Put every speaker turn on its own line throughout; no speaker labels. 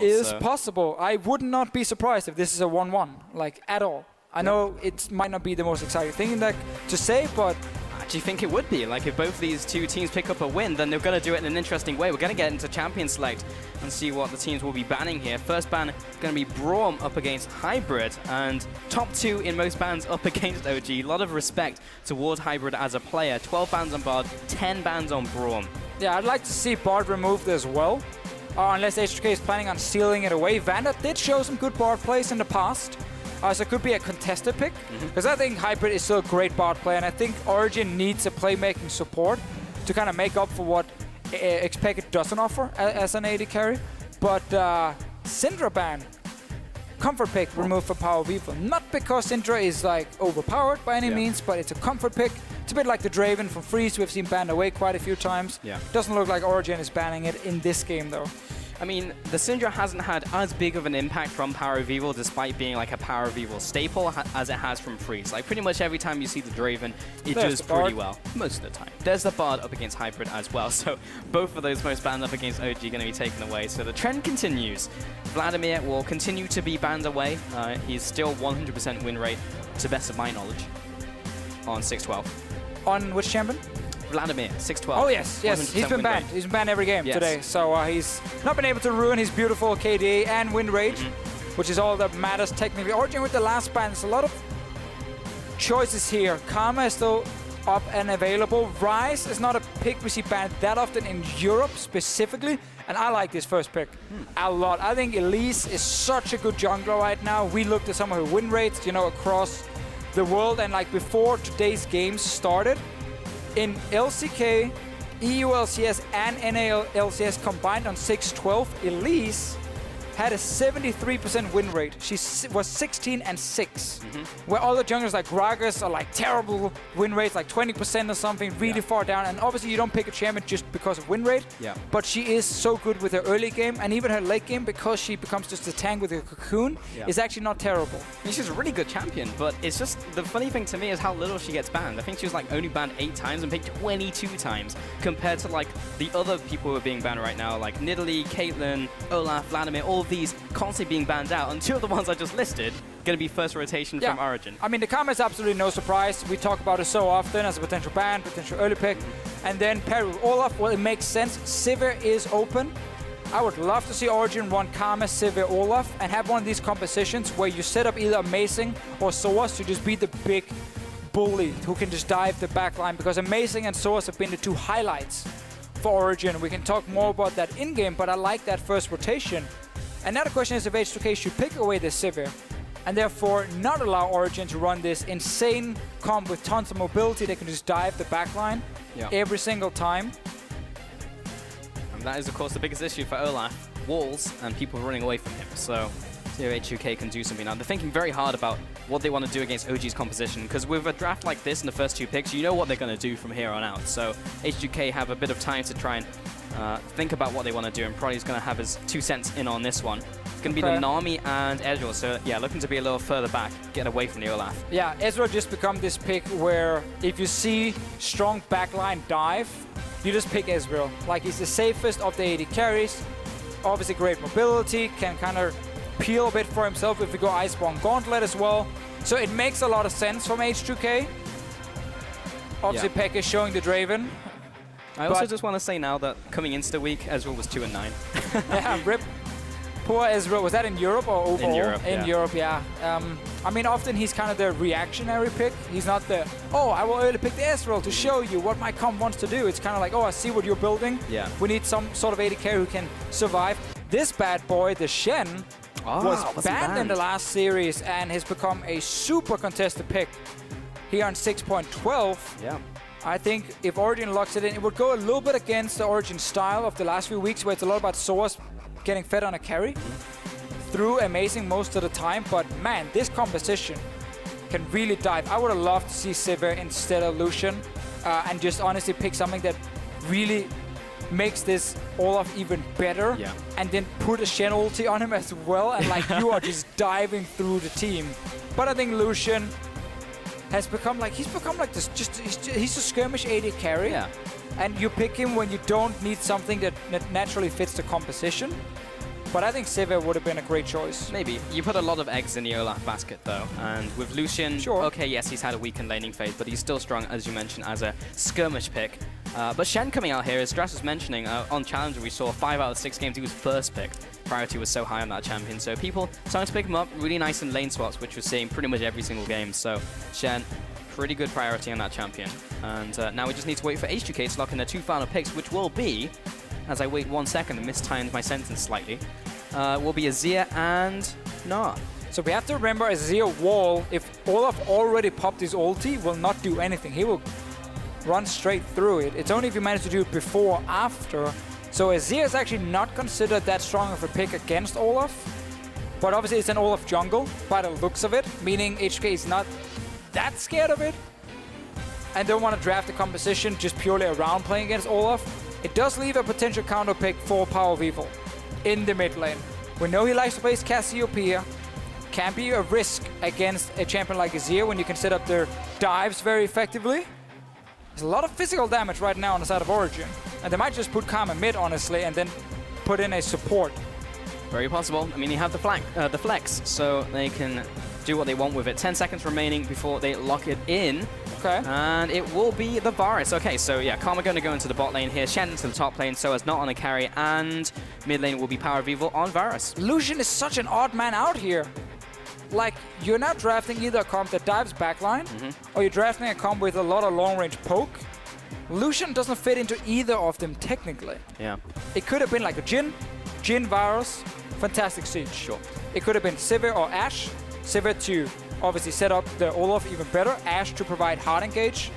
is possible. I would not be surprised if this is a 1-1, like, at all. I know it might not be the most exciting thing in that to say, but
I actually think it would be. Like, if both of these two teams pick up a win, then they're going to do it in an interesting way. We're going to get into Champion Select and see what the teams will be banning here. First ban going to be Braum up against Hybrid, and top 2 in most bans up against OG. A lot of respect towards Hybrid as a player. 12 bans on Bard, 10 bans on Braum.
Yeah, I'd like to see Bard removed as well, unless H2k is planning on stealing it away. Vanda did show some good Bard plays in the past. So it could be a contested pick, because I think Hybrid is still a great Bard player, and I think Origen needs a playmaking support to kind of make up for what Expected doesn't offer as an AD carry. But Syndra ban, comfort pick removed for Power of Evil. Not because Syndra is like overpowered by any means, but it's a comfort pick. It's a bit like the Draven from Freeze we've seen banned away quite a few times. Doesn't look like Origen is banning it in this game though.
I mean, the Syndra hasn't had as big of an impact from Power of Evil, despite being like a Power of Evil staple, as it has from Freeze. Like, pretty much every time you see the Draven, it does pretty well, most of the time. There's the Bard up against Hybrid as well, so both of those most banned up against OG are going to be taken away. So the trend continues. Vladimir will continue to be banned away. He's still 100% win rate, to the best of my knowledge, on 6-12.
On which champion?
Vladimir, 6-12.
Oh, yes, yes. He's been banned. He's been banned every game today. So he's not been able to ruin his beautiful KDA and win rate, which is all that matters technically. Origen with the last ban. There's a lot of choices here. Karma is still up and available. Rise is not a pick we see banned that often in Europe specifically. And I like this first pick a lot. I think Elise is such a good jungler right now. We looked at some of her win rates, you know, across the world. And like before today's games started, in LCK, EU LCS, and NA LCS combined on 6-12, Elise had a 73% win rate. She was 16-6, where other junglers like Gragas are like terrible win rates, like 20% or something, really far down. And obviously you don't pick a champion just because of win rate, but she is so good with her early game and even her late game, because she becomes just a tank with her cocoon, is actually not terrible.
I mean, she's a really good champion, but it's just, the funny thing to me is how little she gets banned. I think she was like only banned 8 times and picked 22 times, compared to like the other people who are being banned right now, like Nidalee, Caitlyn, Olaf, Vladimir, all of these constantly being banned out, and 2 of the ones I just listed going to be first rotation from Origen.
I mean, the Karma is absolutely no surprise. We talk about it so often as a potential ban, potential early pick. And then paired with Olaf, well, it makes sense. Sivir is open. I would love to see Origen run Karma, Sivir, Olaf, and have one of these compositions where you set up either Amazing or Source to just be the big bully who can just dive the backline, because Amazing and Source have been the 2 highlights for Origen. We can talk more about that in-game, but I like that first rotation. And now the question is if H2k should pick away this Sivir and therefore not allow Origen to run this insane comp with tons of mobility that can just dive the backline every single time.
And that is, of course, the biggest issue for Olaf. Walls and people running away from him. So see if H2k can do something now. They're thinking very hard about what they want to do against OG's composition, because with a draft like this in the first 2 picks, you know what they're going to do from here on out. So H2k have a bit of time to try and think about what they want to do, and Prodigy's going to have his 2 cents in on this one. It's going to be the Nami and Ezreal, so yeah, looking to be a little further back, get away from the Olaf. Yeah,
Ezreal just become this pick where if you see strong backline dive, you just pick Ezreal. Like, he's the safest of the AD carries, obviously great mobility, can kind of peel a bit for himself if we go Iceborne Gauntlet as well. So it makes a lot of sense from H2k. Obviously Peck is showing the Draven.
I also just want to say now that coming into the week, Ezreal was 2-9.
Yeah, rip. Poor Ezreal. Was that in Europe or overall?
In Europe,
In Europe, yeah. I mean, often he's kind of the reactionary pick. He's not the, oh, I will early pick the Ezreal to show you what my comp wants to do. It's kind of like, oh, I see what you're building.
Yeah.
We need some sort of AD carry who can survive. This bad boy, the Shen, was banned in the last series and has become a super contested pick here on 6.12.
Yeah.
I think if Origen locks it in, it would go a little bit against the Origen style of the last few weeks, where it's a lot about Source getting fed on a carry through Amazing most of the time. But man, this composition can really dive. I would have loved to see Sivir instead of Lucian, and just honestly pick something that really makes this Olaf even better, and then put a Shen ulti on him as well, and like you are just diving through the team. But I think Lucian has become like, he's this, he's a skirmish AD carry. And you pick him when you don't need something that naturally fits the composition. But I think Sivir would have been a great choice.
Maybe. You put a lot of eggs in the Olaf basket, though. And with Lucian, okay, yes, he's had a weakened laning phase, but he's still strong, as you mentioned, as a skirmish pick. But Shen coming out here, as Strass was mentioning, on Challenger, we saw 5 out of 6 games he was first picked. Priority was so high on that champion. So people starting to pick him up really nice in lane swaps, which we're seeing pretty much every single game. So Shen, pretty good priority on that champion. And now we just need to wait for H2k to lock in their 2 final picks, which will be, as I wait 1 second and mistimed my sentence slightly, will be Azir and Gnar.
So we have to remember Azir wall, if Olaf already popped his ulti, will not do anything. He will run straight through it. It's only if you manage to do it before or after. So Azir is actually not considered that strong of a pick against Olaf. But obviously it's an Olaf jungle by the looks of it, meaning H2k is not that scared of it. And don't want to draft the composition just purely around playing against Olaf. It does leave a potential counter pick for Power of Evil in the mid lane. We know he likes to play Cassiopeia. Can be a risk against a champion like Azir when you can set up their dives very effectively. There's a lot of physical damage right now on the side of Origen. And they might just put Karma mid, honestly, and then put in a support.
Very possible. I mean, you have the flex, so they can do what they want with it. 10 seconds remaining before they lock it in.
Okay.
And it will be the Varus. Okay, so yeah, Karma going to go into the bot lane here, Shen into the top lane, so as not on a carry, and mid lane will be Power of Evil on Varus.
Lucian is such an odd man out here. Like, you're not drafting either a comp that dives backline, or you're drafting a comp with a lot of long-range poke. Lucian doesn't fit into either of them technically.
Yeah.
It could have been like a Jhin Varus, fantastic siege.
Sure.
It could have been Sivir or Ashe. Sivir to obviously set up the Olaf even better. Ashe to provide hard engage,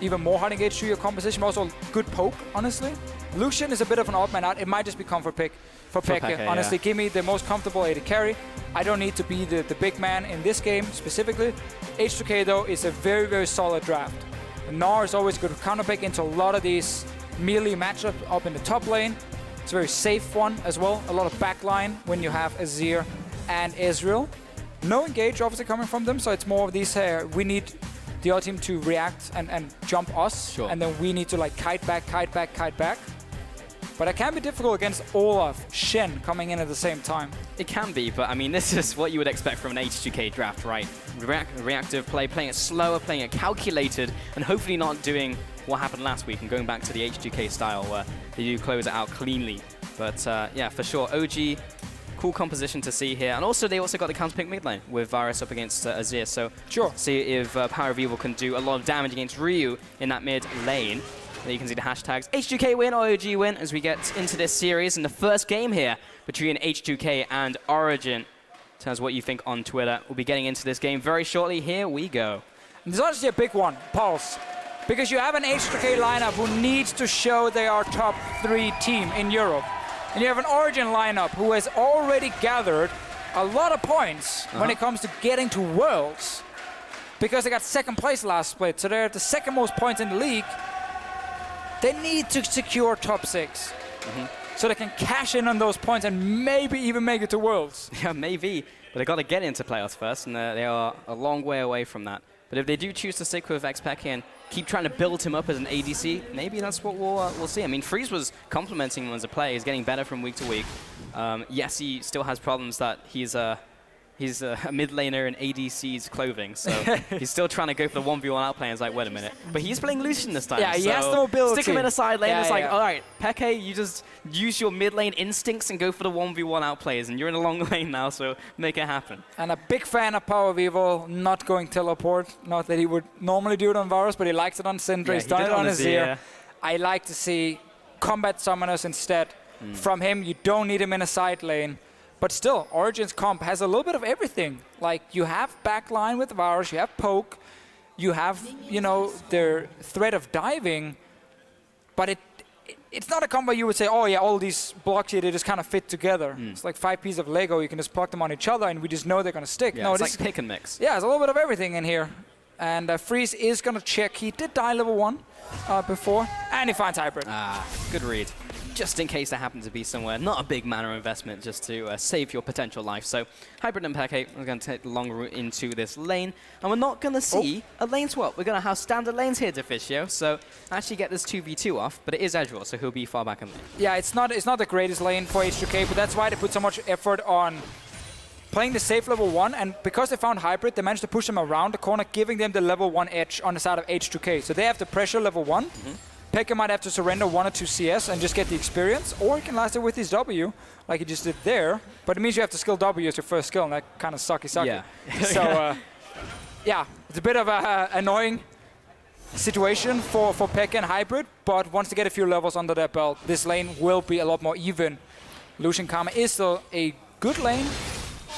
even more hard engage to your composition. Also good poke, honestly. Lucian is a bit of an odd man out. It might just be comfort pick for Pekka. Honestly, give me the most comfortable AD carry. I don't need to be the big man in this game specifically. H2k though is a very, very solid draft. Gnar is always good counter pick into a lot of these melee matchups up in the top lane. It's a very safe one as well. A lot of backline when you have Azir and Ezreal. No engage obviously coming from them, so it's more of these, we need the other team to react and jump us, and then we need to like kite back. But it can be difficult against Olaf, Shen coming in at the same time.
It can be, but I mean, this is what you would expect from an H2k draft, right? Reactive play, playing it slower, playing it calculated, and hopefully not doing what happened last week and going back to the H2k style where they do close it out cleanly. But yeah, for sure, OG, cool composition to see here. And also, they also got the counter pick mid lane with Varus up against Azir. So see if Power of Evil can do a lot of damage against Ryu in that mid lane. There you can see the hashtags H2k win or OG win as we get into this series. And the first game here between H2k and Origen. Tell us what you think on Twitter. We'll be getting into this game very shortly. Here we go.
And there's honestly a big one, Pulse. Because you have an H2k lineup who needs to show they are top 3 team in Europe. And you have an Origen lineup who has already gathered a lot of points when it comes to getting to Worlds. Because they got second place last split, so they're at the second most points in the league. They need to secure top 6. So they can cash in on those points and maybe even make it to Worlds.
Yeah, maybe. But they got to get into playoffs first, and they are a long way away from that. But if they do choose to stick with Xpeki and keep trying to build him up as an ADC, maybe that's what we'll see. I mean, Freeze was complimenting him as a player. He's getting better from week to week. Yes, he still has problems that he's a mid laner in ADC's clothing, so he's still trying to go for the 1v1 outplay. It's like, wait a minute. But he's playing Lucian this time.
Yeah, he has no ability.
Stick him in a side lane. It's like, all right, Peke, you just use your mid lane instincts and go for the 1v1 outplays, and you're in a long lane now, so make it happen.
And a big fan of Power of Evil, not going teleport. Not that he would normally do it on Varus, but he likes it on Syndra. He's done it on Azir. I like to see combat summoners instead. From him, you don't need him in a side lane. But still, Origen's comp has a little bit of everything. Like, you have backline with Varus, you have poke, you have, you know, their threat of diving, but it's not a combo you would say, oh yeah, all these blocks here, they just kind of fit together. It's like 5 pieces of Lego, you can just plug them on each other and we just know they're going to stick.
Yeah,
no,
it's like pick and mix.
Yeah, there's a little bit of everything in here. And Freeze is going to check. He did die level 1 before, and he finds Hybrid.
Ah, good read. just in case there happens to be somewhere. Not a big mana investment, just to save your potential life. So Hybrid and Peke are going to take the long route into this lane. And we're not going to see a lane swap. We're going to have standard lanes here, Deficio. So actually get this 2v2 off, but it is Edgewall, so he'll be far back in lane.
Yeah, it's not the greatest lane for H2k, but that's why they put so much effort on playing the safe level 1, and because they found Hybrid, they managed to push them around the corner, giving them the level 1 edge on the side of H2k. So they have the pressure level 1. Peke might have to surrender 1 or 2 CS and just get the experience, or he can last it with his W, like he just did there. But it means you have to skill W as your first skill, and that kind of sucky.
Yeah.
So, yeah, it's a bit of an annoying situation for Peke and Hybrid, but once they get a few levels under their belt, this lane will be a lot more even. Lucian Karma is still a good lane,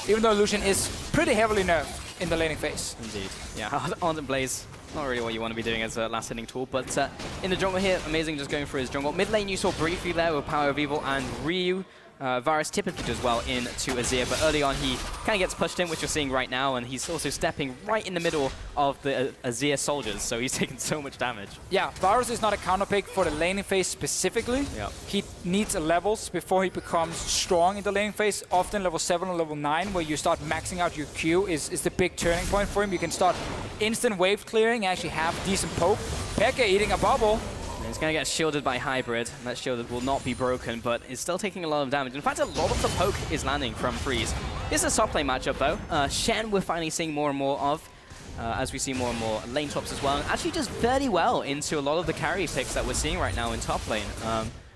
even though Lucian is pretty heavily nerfed in the laning phase.
Indeed. Yeah, Ardent Blaze, not really what you want to be doing as a last hitting tool, but in the jungle here, Amazing just going for his jungle. Mid lane you saw briefly there with Power of Evil and Ryu. Varus typically does well into Azir, but early on he kind of gets pushed in, which you're seeing right now, and he's also stepping right in the middle of the Azir soldiers, so he's taking so much damage. Yeah,
Varus is not a counter pick for the laning phase specifically.
Yep.
He needs levels before he becomes strong in the laning phase. Often level 7 or level 9, where you start maxing out your Q, is the big turning point for him. You can start instant wave clearing, actually have decent poke. Peke eating a bubble.
He's going to get shielded by Hybrid. That shield will not be broken, but is still taking a lot of damage. In fact, a lot of the poke is landing from Freeze. This is a top lane matchup, though. Shen we're finally seeing more and more of, as we see more and more lane tops as well. And actually does very well into a lot of the carry picks that we're seeing right now in top lane.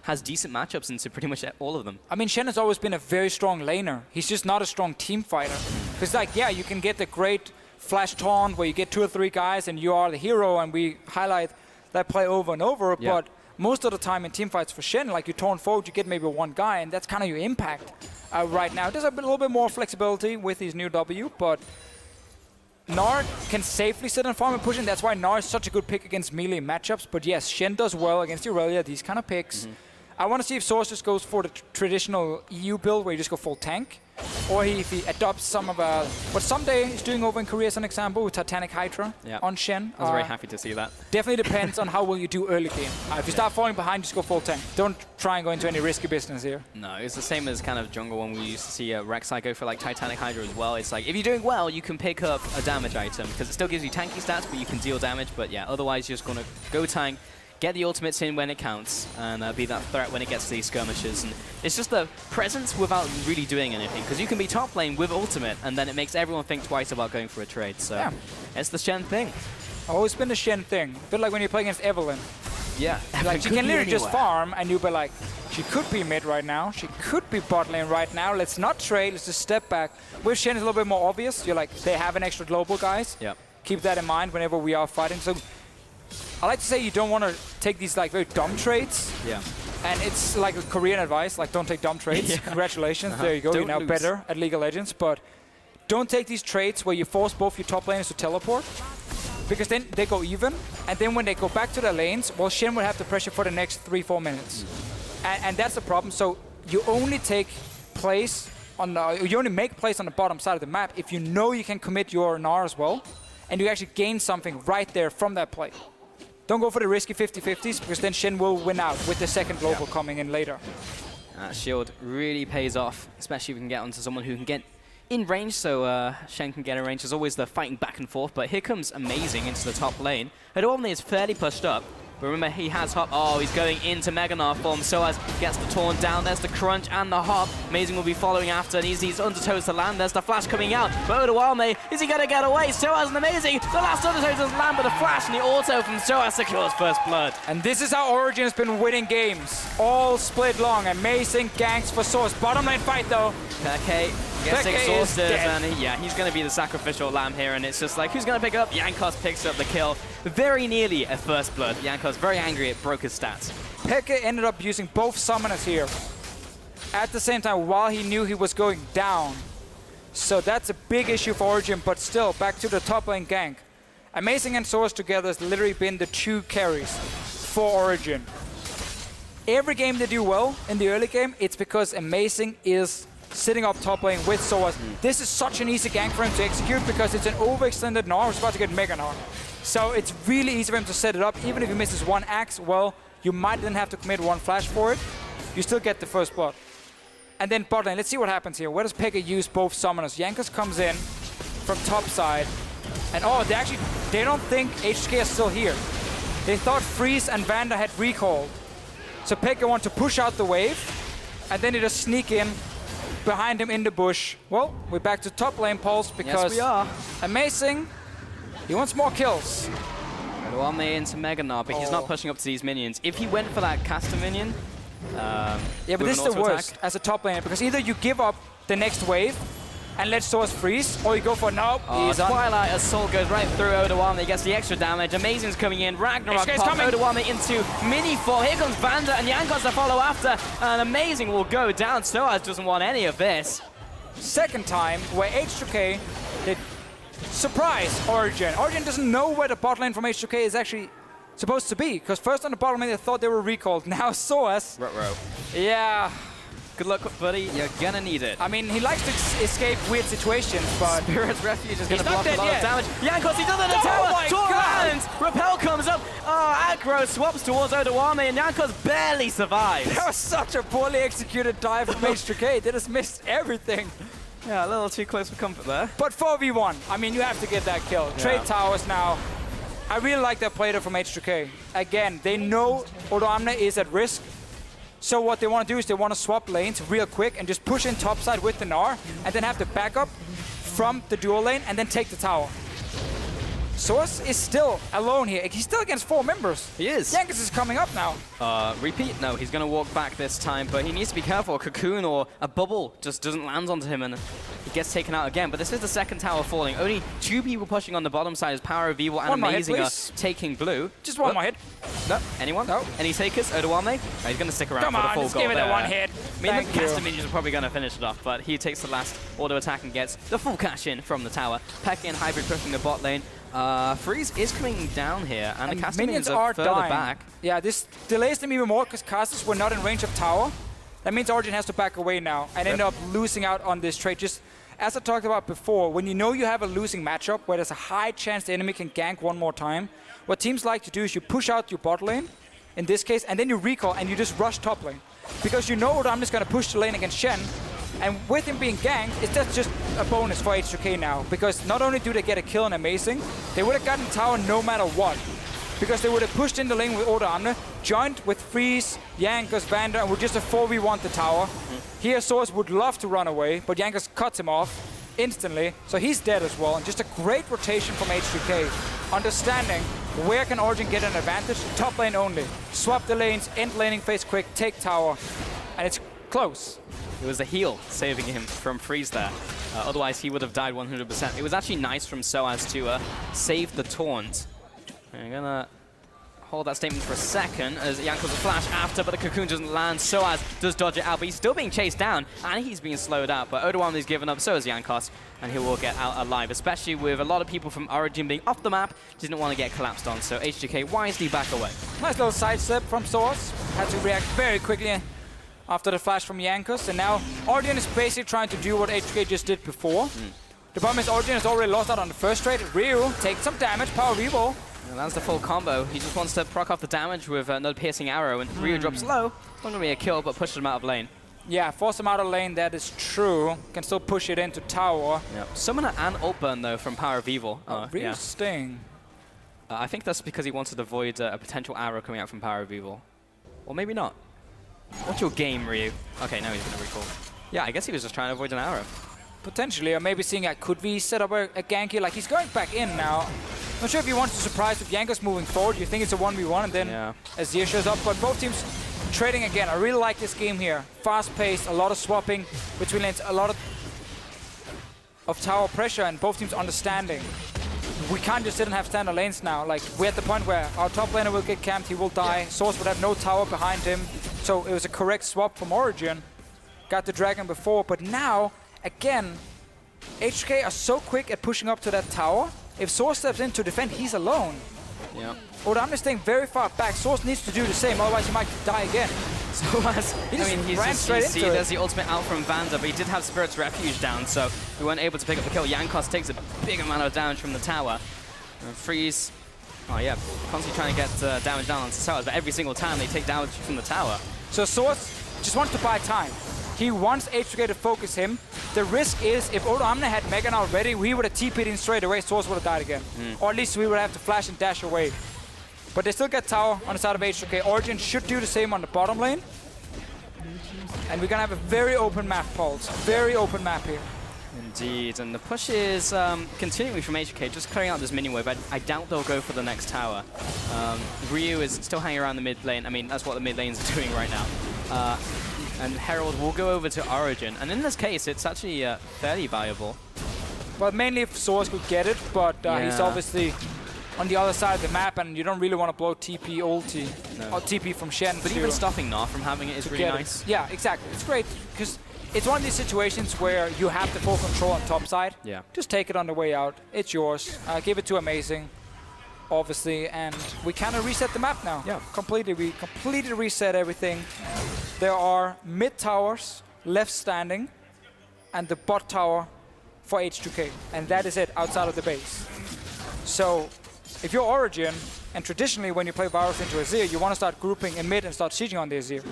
Has decent matchups into pretty much all of them.
I mean, Shen has always been a very strong laner. He's just not a strong team fighter. Because, like, yeah, you can get the great flash taunt where you get 2 or 3 guys and you are the hero, and we highlight that play over and over, but most of the time in team fights for Shen, like you taunt forward, you get maybe 1 guy, and that's kind of your impact right now. There's a little bit more flexibility with his new W, but Gnar can safely sit and farm and push, and that's why Gnar is such a good pick against melee matchups. But yes, Shen does well against Irelia, these kind of picks. I want to see if Source just goes for the traditional EU build where you just go full tank, or if he adopts some of what Someday is doing over in Korea as an example with Titanic Hydra on Shen.
I was very happy to see that.
Definitely depends on how well you do early game. If you start falling behind, just go full tank. Don't try and go into any risky business here.
No, it's the same as kind of jungle when we used to see Rek'Sai go for like Titanic Hydra as well. It's like, if you're doing well, you can pick up a damage item, because it still gives you tanky stats, but you can deal damage. But yeah, otherwise you're just going to go tank, get the ultimates in when it counts, and be that threat when it gets to these skirmishes. And it's just the presence without really doing anything, because you can be top lane with ultimate, and then it makes everyone think twice about going for a trade. So it's the Shen thing.
Always been the Shen thing. A bit like when you play against Evelyn.
Yeah.
Like, she can literally just farm, and you'll be like, she could be mid right now, she could be bot lane right now, let's not trade, let's just step back. With Shen, it's a little bit more obvious. You're like, they have an extra global, guys. Keep that in mind whenever we are fighting. So I like to say you don't want to take these like very dumb trades. And it's like a Korean advice, like don't take dumb trades. Congratulations, there you go, you're now better at League of Legends. But don't take these trades where you force both your top laners to teleport, because then they go even. And then when they go back to their lanes, well, Shen will have the pressure for the next 3-4 minutes. And that's the problem. So you only take place on you only make plays on the bottom side of the map if you know you can commit your Gnar as well, and you actually gain something right there from that play. Don't go for the risky 50-50s, because then Shen will win out with the second global coming in later.
Shield really pays off, especially if we can get onto someone who can get in range, so Shen can get in range. There's always the fighting back and forth, but here comes Amazing into the top lane. Adormley is fairly pushed up, but remember he has hop. Oh, he's going into Mega Gnar form. Soaz gets the taunt down. There's the crunch and the hop. Amazing will be following after, and he's undertows to land. There's the flash coming out. But Odawame, is he going to get away? Soaz and Amazing. The last undertow doesn't land, but the flash and the auto from Soaz secures first blood.
And this is how Origen has been winning games. All split long. Amazing ganks for Source. Bottom lane fight though.
Okay. Gets exhausted, and he's going to be the sacrificial lamb here, and it's just like, who's going to pick it up? Jankos picks up the kill. Very nearly a first blood. Jankos very angry, it broke his stats.
Peke ended up using both summoners here at the same time while he knew he was going down. So that's a big issue for Origen, but still, back to the top lane gank. Amazing and Source together has literally been the 2 carries for Origen. Every game they do well in the early game, it's because Amazing is sitting up top lane with Soaz. This is such an easy gank for him to execute because it's an overextended Gnar who's about to get Mega Gnar. So it's really easy for him to set it up. Even if he misses 1 axe, well, you might then have to commit 1 flash for it. you still get the first blood. And then bot lane, let's see what happens here. Where does Pekka use both summoners? Jankos comes in from top side. And oh, they don't think H2k is still here. They thought Freeze and Vander had recalled. So Pekka wants to push out the wave. And then they just sneak in behind him in the bush. Well, we're back to top lane pulse because
yes, we are.
Amazing. He wants more kills.
Odoamne into Mega Gnar, but he's not pushing up to these minions. If he went for that caster minion,
yeah, but this is the worst as a top laner because either you give up the next wave and let Source freeze, or you go for nope. He's
Twilight Assault goes right through Odoamne. He gets the extra damage. Amazing's coming in. Ragnarok pops Odoamne into mini fall. Here comes Vander and Jankos to follow after. And Amazing will go down. Soaz doesn't want any of this.
Second time where H2k did surprise Origen. Origen doesn't know where the bot lane from H2k is actually supposed to be, because first on the bottom lane they thought they were recalled. Now Soaz.
Ruh-roh.
Yeah.
Good luck, buddy. You're gonna need it.
I mean, he likes to escape weird situations, but
Spirit's Refuge is gonna block a lot
yet.
of damage. Jankos, he does it in the tower. Tor lands. Repel comes up. Oh, aggro swaps towards Odoamne, and Jankos barely survives.
That was such a poorly executed dive from H2k. They just missed everything.
Yeah, a little too close for comfort there.
But 4v1, I mean, you have to get that kill. Yeah. Trade towers now. I really like that play there from H2k. Again, they know Odoamne is at risk. So what they want to do is they want to swap lanes real quick and just push in topside with the Gnar and then have the backup from the dual lane and then take the tower. Source is still alone here. He's still against 4 members.
He is.
Jankos is coming up now.
Repeat? No, he's going to walk back this time, but he needs to be careful. A cocoon or a bubble just doesn't land onto him and he gets taken out again. But this is the second tower falling. Only 2 people pushing on the bottom side as Power of Evil and Amazing are taking blue.
Just one more hit.
No. Anyone?
No.
Any takers? Odoamne? Oh, he's going to stick around
Come
for the
on,
full
just
goal
give it
there.
a one hit.
I mean, the caster minions are probably going to finish it off, but he takes the last auto attack and gets the full cash in from the tower. Pekka and Hybrid pushing the bot lane. Freeze is coming down here, and the caster minions are further back.
Yeah, this delays them even more because casters were not in range of tower. That means Origen has to back away now and end up losing out on this trade. Just as I talked about before, when you know you have a losing matchup where there's a high chance the enemy can gank one more time, what teams like to do is you push out your bot lane, in this case, and then you recall and you just rush top lane. Because you know Odoamne is going to push the lane against Shen, and with him being ganked, that's just a bonus for H2k now. Because not only do they get a kill on Amazing, they would have gotten tower no matter what. Because they would have pushed in the lane with Odoamne, joined with Freeze, Jankos, Vander, and would just have 4v1 the tower. Here Source would love to run away, but Jankos cuts him off instantly, so he's dead as well. And just a great rotation from H2k, understanding where can Origen get an advantage. Top lane only. Swap the lanes, end laning phase quick, take tower, and it's close.
It was a heal saving him from Freeze there. Otherwise, he would have died 100%. It was actually nice from Soaz to save the taunt. I'm going to hold that statement for a second as Jankos a flash after, but the cocoon doesn't land. Soaz does dodge it out, but he's still being chased down, and he's being slowed out. But Odoamne is given up, so is Jankos, and he will get out alive, especially with a lot of people from Origen being off the map. Didn't want to get collapsed on, so H2k wisely back away.
Nice little side step from Source. Had to react very quickly after the flash from Jankos, and now Origen is basically trying to do what H2k just did before. The problem is Origen has already lost out on the first trade. Ryu takes some damage, Power of Evil.
And that's the full combo. He just wants to proc off the damage with another piercing arrow, and Ryu drops low. Not going to be a kill, but pushes him out of lane.
Yeah, force him out of lane, that is true. Can still push it into tower.
Yep. Summoner and ult burn, though, from Power of Evil.
Ryu Sting.
I think that's because he wanted to avoid a potential arrow coming out from Power of Evil. Or maybe not. What's your game, Ryu? Okay, now he's going to recall. Yeah, I guess he was just trying to avoid an arrow.
Potentially, or maybe seeing could we set up a gank here? Like, he's going back in now. Not sure if he wants to surprise with Jankos moving forward. You think it's a 1v1 and then Azir shows up. But both teams trading again. I really like this game here. Fast-paced, a lot of swapping between lanes, a lot of tower pressure, and both teams understanding. We can't just sit and have standard lanes now. Like, we're at the point where our top laner will get camped, he will die. Source would have no tower behind him. So it was a correct swap from Origen. Got the dragon before, but now, again, H2k are so quick at pushing up to that tower. If Source steps in to defend, he's alone.
Yeah.
Odoamne is staying very far back. Source needs to do the same, otherwise he might die again.
So he's
ran straight into it.
There's the ultimate out from Vander, but he did have Spirit's Refuge down, so we weren't able to pick up the kill. Jankos takes a big amount of damage from the tower. And Freeze, constantly trying to get damage down onto towers, but every single time they take damage from the tower.
So Source just wants to buy time. He wants H2k to focus him. The risk is, if Odoamne had Megan already, we would have TP'd in straight away, Source would have died again. Or at least we would have to flash and dash away. But they still get tower on the side of H2k. Origen should do the same on the bottom lane. And we're gonna have a very open map, Pulse. Very open map here.
Indeed, and the push is continuing from H2k, just clearing out this minion wave. I doubt they'll go for the next tower. Ryu is still hanging around the mid lane. I mean, that's what the mid lanes are doing right now. And Herald will go over to Origen. And in this case, it's actually fairly viable.
Well, mainly if Source could get it, but he's obviously on the other side of the map, and you don't really want to blow TP ulti or TP from Shen.
But even stopping Gnar from having it is really nice.
Yeah, exactly. It's great because it's one of these situations where you have the full control on top side.
Yeah.
Just take it on the way out. It's yours. Give it to Amazing, obviously, and we kind of reset the map now.
Yeah.
Completely. We completely reset everything. There are mid towers left standing, and the bot tower for H2k, and that is it outside of the base. So, if you're Origen, and traditionally when you play Varus into Azir, you want to start grouping in mid and start sieging on the Azir.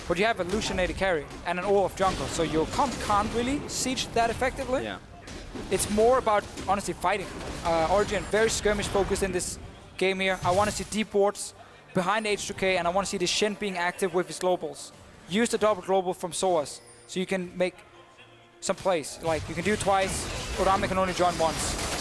But you have a Lucian AD carry and an Olaf jungle, so your comp can't really siege that effectively.
Yeah.
It's more about, honestly, fighting. Origen, very skirmish focused in this game here. I want to see deep wards behind H2k, and I want to see the Shen being active with his globals. Use the double global from Soas, so you can make some plays. Like, you can do it twice, Odoamne can only join once.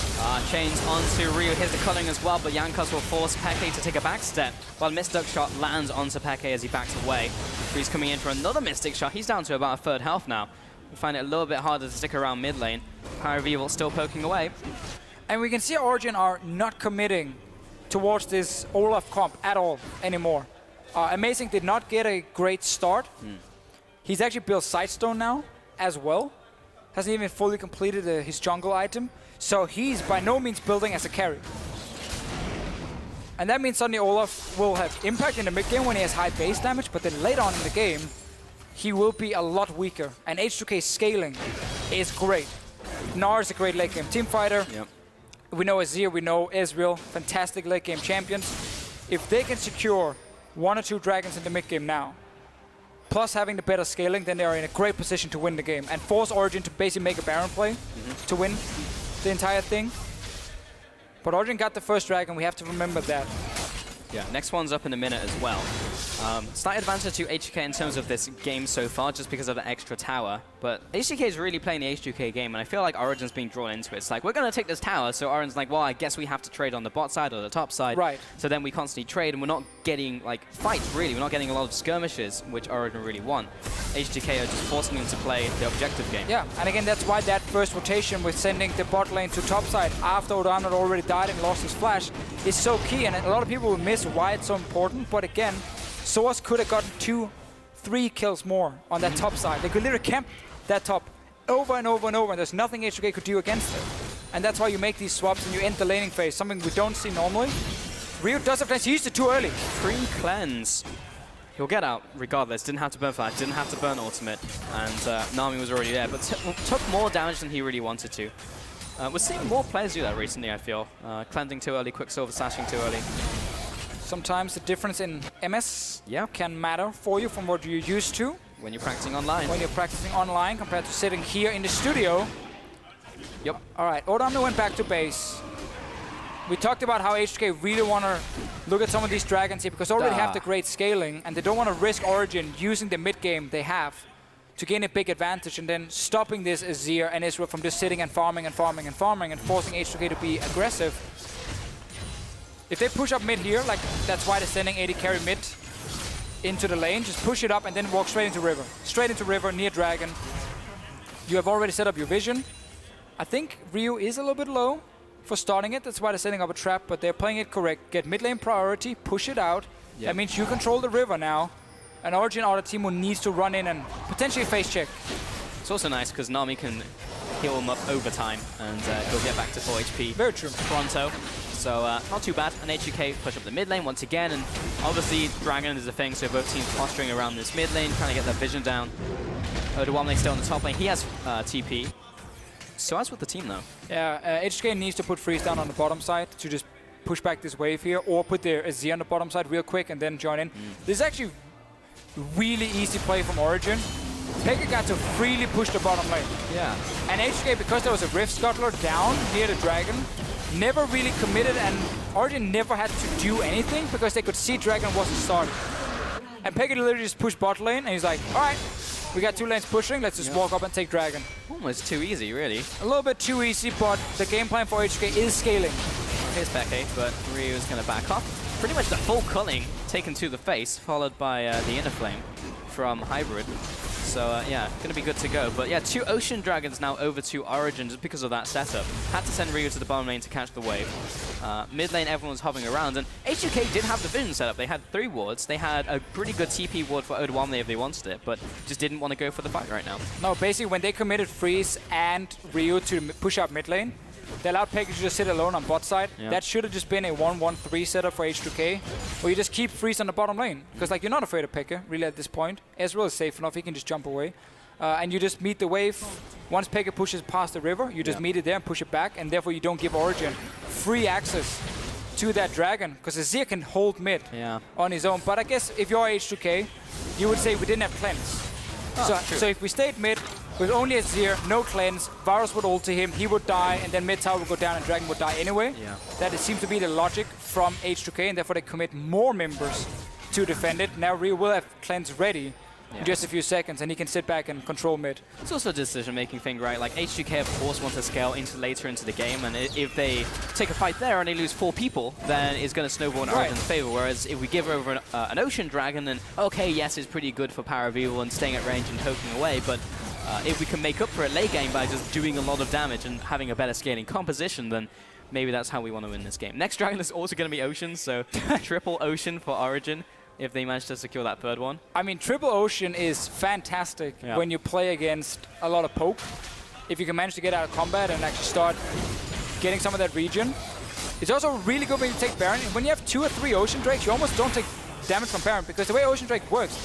Chains onto Ryu. Here's the culling as well, but Jankos will force Peke to take a back step, while Mystic Shot lands onto Peke as he backs away. Ryu's coming in for another Mystic Shot. He's down to about a third health now. We find it a little bit harder to stick around mid lane. Power of Evil still poking away.
And we can see Origen are not committing towards this Olaf comp at all anymore. Amazing did not get a great start. He's actually built Sightstone now as well. Hasn't even fully completed his jungle item. So he's by no means building as a carry. And that means suddenly Olaf will have impact in the mid game when he has high base damage, but then later on in the game, he will be a lot weaker. And H2k scaling is great. Gnar is a great late game team fighter.
Yep.
We know Azir, we know Ezreal, fantastic late game champions. If they can secure 1 or 2 dragons in the mid game now, plus having the better scaling, then they are in a great position to win the game and force Origen to basically make a Baron play to win the entire thing. But Origen got the first dragon, we have to remember that.
Yeah, next one's up in a minute as well. Slight advantage to H2k in terms of this game so far, just because of the extra tower. But H2k is really playing the H2k game, and I feel like Origen's being drawn into it. It's like, we're going to take this tower, so Origen's like, well, I guess we have to trade on the bot side or the top side.
Right.
So then we constantly trade, and we're not getting, like, fights, really. We're not getting a lot of skirmishes, which Origen really want. H2k are just forcing him to play the objective game.
Yeah, and again, that's why that first rotation with sending the bot lane to top side after Odoamne had already died and lost his flash is so key, and a lot of people will miss why it's so important. But again, Source could have gotten 2-3 kills more on that top side. They could literally camp that top over and over and over, and there's nothing H2k could do against it. And that's why you make these swaps and you end the laning phase, something we don't see normally. Ryu does have cleanse, he used it too early.
Free cleanse. He'll get out regardless, didn't have to burn flash, didn't have to burn ultimate, and Nami was already there, but took more damage than he really wanted to. We're seeing more players do that recently, I feel. Cleansing too early, Quicksilver slashing too early.
Sometimes the difference in MS can matter for you from what you're used to.
When you're practicing online.
When you're practicing online compared to sitting here in the studio.
Yep.
All right, Odoamne went back to base. We talked about how H2k really want to look at some of these dragons here because they already have the great scaling, and they don't want to risk Origen using the mid game they have to gain a big advantage and then stopping this Azir and Israel from just sitting and farming and farming and farming and forcing H2k to be aggressive. If they push up mid here, like that's why they're sending AD carry mid into the lane, just push it up and then walk straight into river. Straight into river, near dragon. You have already set up your vision. I think Ryu is a little bit low for starting it, that's why they're setting up a trap, but they're playing it correct. Get mid lane priority, push it out. Yep. That means you control the river now. And Origen or the team who needs to run in and potentially face check.
It's also nice because Nami can heal him up over time and he'll get back to full HP.
Very true.
Pronto. So not too bad. And H2k push up the mid lane once again, and obviously Dragon is a thing, so both teams posturing around this mid lane, trying to get that vision down. Odoamne still on the top lane. He has TP. So as with the team though.
Yeah, H2k needs to put freeze down on the bottom side to just push back this wave here, or put their Azir on the bottom side real quick and then join in. This is actually really easy play from Origen. Pekka got to freely push the bottom lane.
Yeah.
And H2k, because there was a Rift Scuttler down near the Dragon, never really committed, and Origen never had to do anything because they could see Dragon wasn't started. And Pekka literally just pushed bot lane, and he's like, all right, we got 2 lanes pushing, let's just walk up and take Dragon.
Almost too easy, really.
A little bit too easy, but the game plan for H2k is scaling.
Here's Pekka, but Ryu is going to back off. Pretty much the full culling taken to the face, followed by the Inner Flame from Hybrid. So yeah, going to be good to go. But yeah, 2 Ocean Dragons now over to Origen just because of that setup. Had to send Ryu to the bottom lane to catch the wave. Mid lane, everyone's hovering around, and H2k did have the vision set up. They had 3 wards. They had a pretty good TP ward for Odawamne if they wanted it, but just didn't want to go for the fight right now. No,
basically when they committed Freeze and Ryu to push up mid lane, they allowed Pekka to just sit alone on bot side. Yeah. That should have just been a 1-1-3 setup for H2k, where you just keep Freeze on the bottom lane. Because like you're not afraid of Pekka, really, at this point. Ezreal is safe enough, he can just jump away. And you just meet the wave. Once Pekka pushes past the river, you just meet it there and push it back, and therefore you don't give Origen free access to that Dragon, because Azir can hold mid on his own. But I guess if you're H2k, you would say we didn't have cleanse. So if we stayed mid, with only Azir, no cleanse, Varus would ult to him, he would die, and then mid tower would go down and Dragon would die anyway. Yeah. That seems to be the logic from H2k, and therefore they commit more members to defend it. Now Ryu will have cleanse ready in just a few seconds, and he can sit back and control mid.
It's also a decision-making thing, right? Like, H2k, of course, want to scale later into the game, and if they take a fight there and they lose 4 people, then it's going to snowball in Origen's favor. Whereas if we give over an Ocean Dragon, then, okay, yes, it's pretty good for Power of Evil and staying at range and poking away, but if we can make up for it late game by just doing a lot of damage and having a better scaling composition, then maybe that's how we want to win this game. Next Dragon is also going to be Ocean, so triple Ocean for Origen, if they manage to secure that 3rd one.
I mean, triple Ocean is fantastic when you play against a lot of poke. If you can manage to get out of combat and actually start getting some of that regen. It's also really good when you take Baron. When you have 2 or 3 Ocean Drakes, you almost don't take damage from Baron, because the way Ocean Drake works,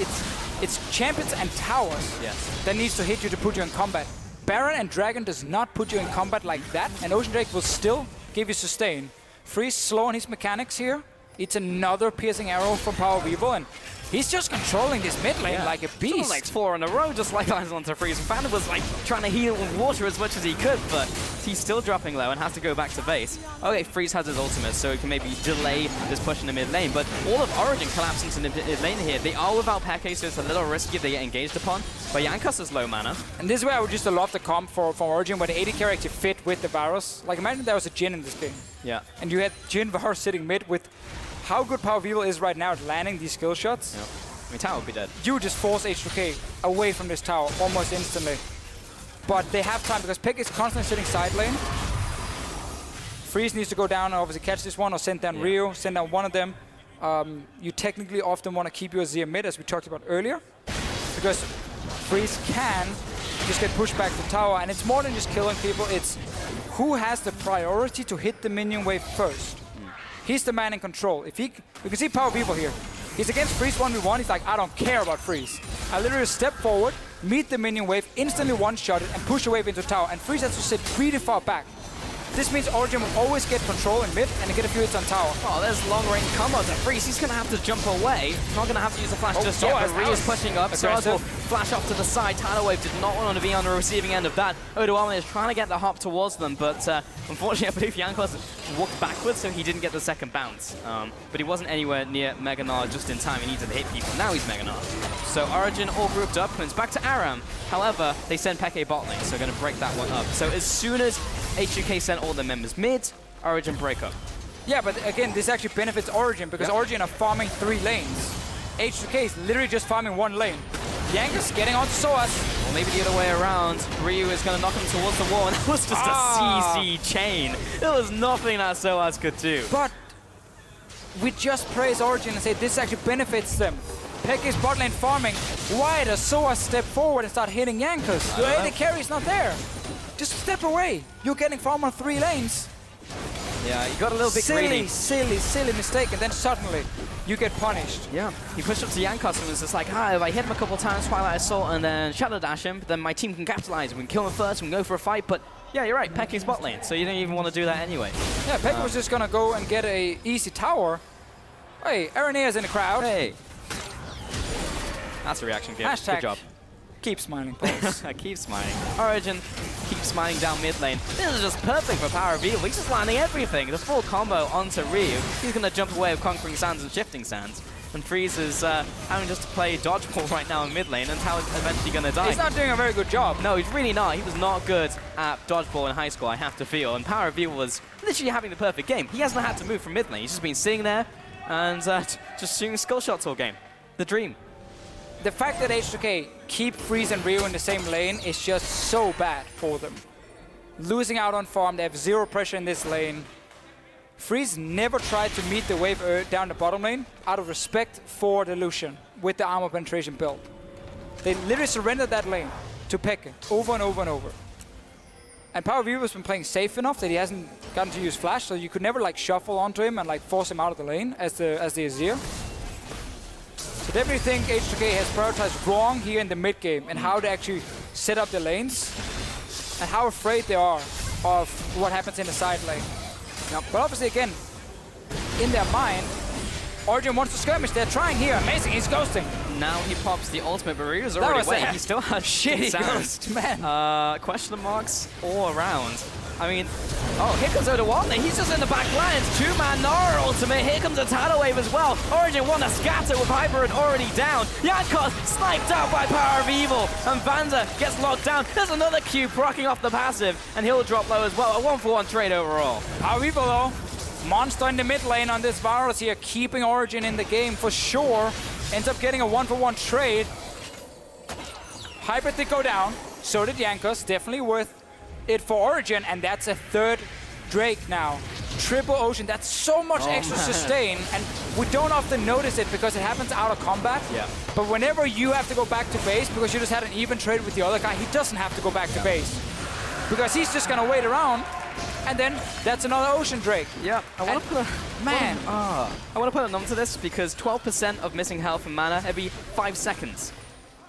it's champions and towers that needs to hit you to put you in combat. Baron and Dragon does not put you in combat like that, and Ocean Drake will still give you sustain. Freeze slow on his mechanics here. It's another piercing arrow from Power of Evil, and he's just controlling this mid lane like a beast.
Like 4 in a row, just like lands onto Freeze. Fan was like trying to heal with water as much as he could, but he's still dropping low and has to go back to base. Okay, Freeze has his ultimate, so he can maybe delay this push in the mid lane, but all of Origen collapse into the mid lane here. They are without Pekka, so it's a little risky if they get engaged upon, but Jankos is low mana.
And this is where I would just love the comp from Origen, where the AD carry actually fit with the Varus. Like, imagine there was a Jhin in this game.
Yeah.
And you had Jhin Varus sitting mid with how good Power of Evil is right now at landing these skill shots.
Yep. I mean, tower would be dead.
You just force H2k away from this tower almost instantly. But they have time, because Pekka is constantly sitting side lane. Freeze needs to go down and obviously catch this one, or send down Ryu, send down one of them. You technically often want to keep your Azir mid, as we talked about earlier, because Freeze can just get pushed back to tower, and it's more than just killing people, it's who has the priority to hit the minion wave first. He's the man in control. If you can see Power of Evil here. He's against Freeze 1v1. He's like, I don't care about Freeze. I literally step forward, meet the minion wave, instantly one-shot it, and push a wave into tower. And Freeze has to sit really far back. This means Origen will always get control in mid and get a few hits on tower.
Oh, there's long-range combos to Freeze. He's going to have to jump away. Not going to have to use the flash just yet, but Ryu is pushing up. Soaz will flash off to the side. Tidal Wave did not want to be on the receiving end of that. Odawamne is trying to get the hop towards them, but unfortunately, I believe Jankos walked backwards, so he didn't get the second bounce. But he wasn't anywhere near Mega Gnar just in time. He needed to hit people. Now he's Mega Gnar. So Origen all grouped up, and it's back to Aram. However, they send Pekka bot lane, so going to break that one up. So as soon as H2k sent all their members mid, Origen break up.
Yeah, but again, this actually benefits Origen, because Origen are farming 3 lanes. H2k is literally just farming 1 lane. Jankos getting on Soaz.
Or maybe the other way around. Ryu is going to knock him towards the wall, and that was just a CC chain. There was nothing that Soaz could do.
But we just praise Origen and say this actually benefits them. Pekka's bot lane farming. Why does Soaz step forward and start hitting Jankos? The AD carry's not there. Just step away. You're getting farm on 3 lanes.
Yeah, you got a little bit greedy.
Silly mistake, and then suddenly you get punished.
Yeah, he pushed up to Jankos and was just like, if I hit him a couple times, Twilight Assault, and then Shadow Dash him, then my team can capitalize. We can kill him first, we can go for a fight, but yeah, you're right, Pekka's bot lane, so you don't even want to do that anyway.
Yeah, Pekka was just going to go and get a easy tower. Hey, Arenea's in the crowd.
Hey. That's a reaction game.
Hashtag
Good job.
Keep smiling, Pulse.
Keep smiling. Origen keeps smiling down mid lane. This is just perfect for Power of Evil. He's just landing everything. The full combo onto Ryu. He's going to jump away with Conquering Sands and Shifting Sands. And Freeze is having just to play dodgeball right now in mid lane, and how he's eventually going to die.
He's not doing a very good job.
No, he's really not. He was not good at dodgeball in high school, I have to feel. And Power of Evil was literally having the perfect game. He hasn't had to move from mid lane. He's just been sitting there and just shooting skill shots all game. The dream.
The fact that H2k keep Freeze and Ryu in the same lane is just so bad for them. Losing out on farm, they have zero pressure in this lane. Freeze never tried to meet the wave down the bottom lane out of respect for the Lucian with the armor penetration build. They literally surrendered that lane to Pekka over and over and over. And Power of Evil has been playing safe enough that he hasn't gotten to use flash, so you could never like shuffle onto him and like force him out of the lane as the Azir. So definitely think H2k has prioritized wrong here in the mid game and how to actually set up the lanes and how afraid they are of what happens in the side lane. Yep. But obviously again, in their mind, Origen wants to skirmish. They're trying here. Amazing, he's ghosting.
Now he pops the ultimate, but Ryu's already away. He still has
shitty ghost, man.
Question marks all around. I mean, oh, here comes Odawane. He's just in the back lines. Two-man Nara ultimate. Here comes a tidal wave as well. Origen won a scatter with Hyperid already down. Yankos sniped out by Power of Evil. And Vanza gets locked down. There's another cube rocking off the passive. And he'll drop low as well. A 1-for-1 trade overall.
Power of Evil, though. Monster in the mid lane on this Varus here, keeping Origen in the game for sure. Ends up getting a 1-for-1 trade. Hyperid did go down. So did Yankos. Definitely worth it for Origen, and that's a third Drake now. Triple Ocean, that's so much extra sustain, and we don't often notice it because it happens out of combat.
Yeah.
But whenever you have to go back to base because you just had an even trade with the other guy, he doesn't have to go back to base. Because he's just gonna wait around, and then that's another Ocean Drake.
Yeah, I want to put a...
Man!
I want to put a number to this because 12% of missing health and mana every 5 seconds.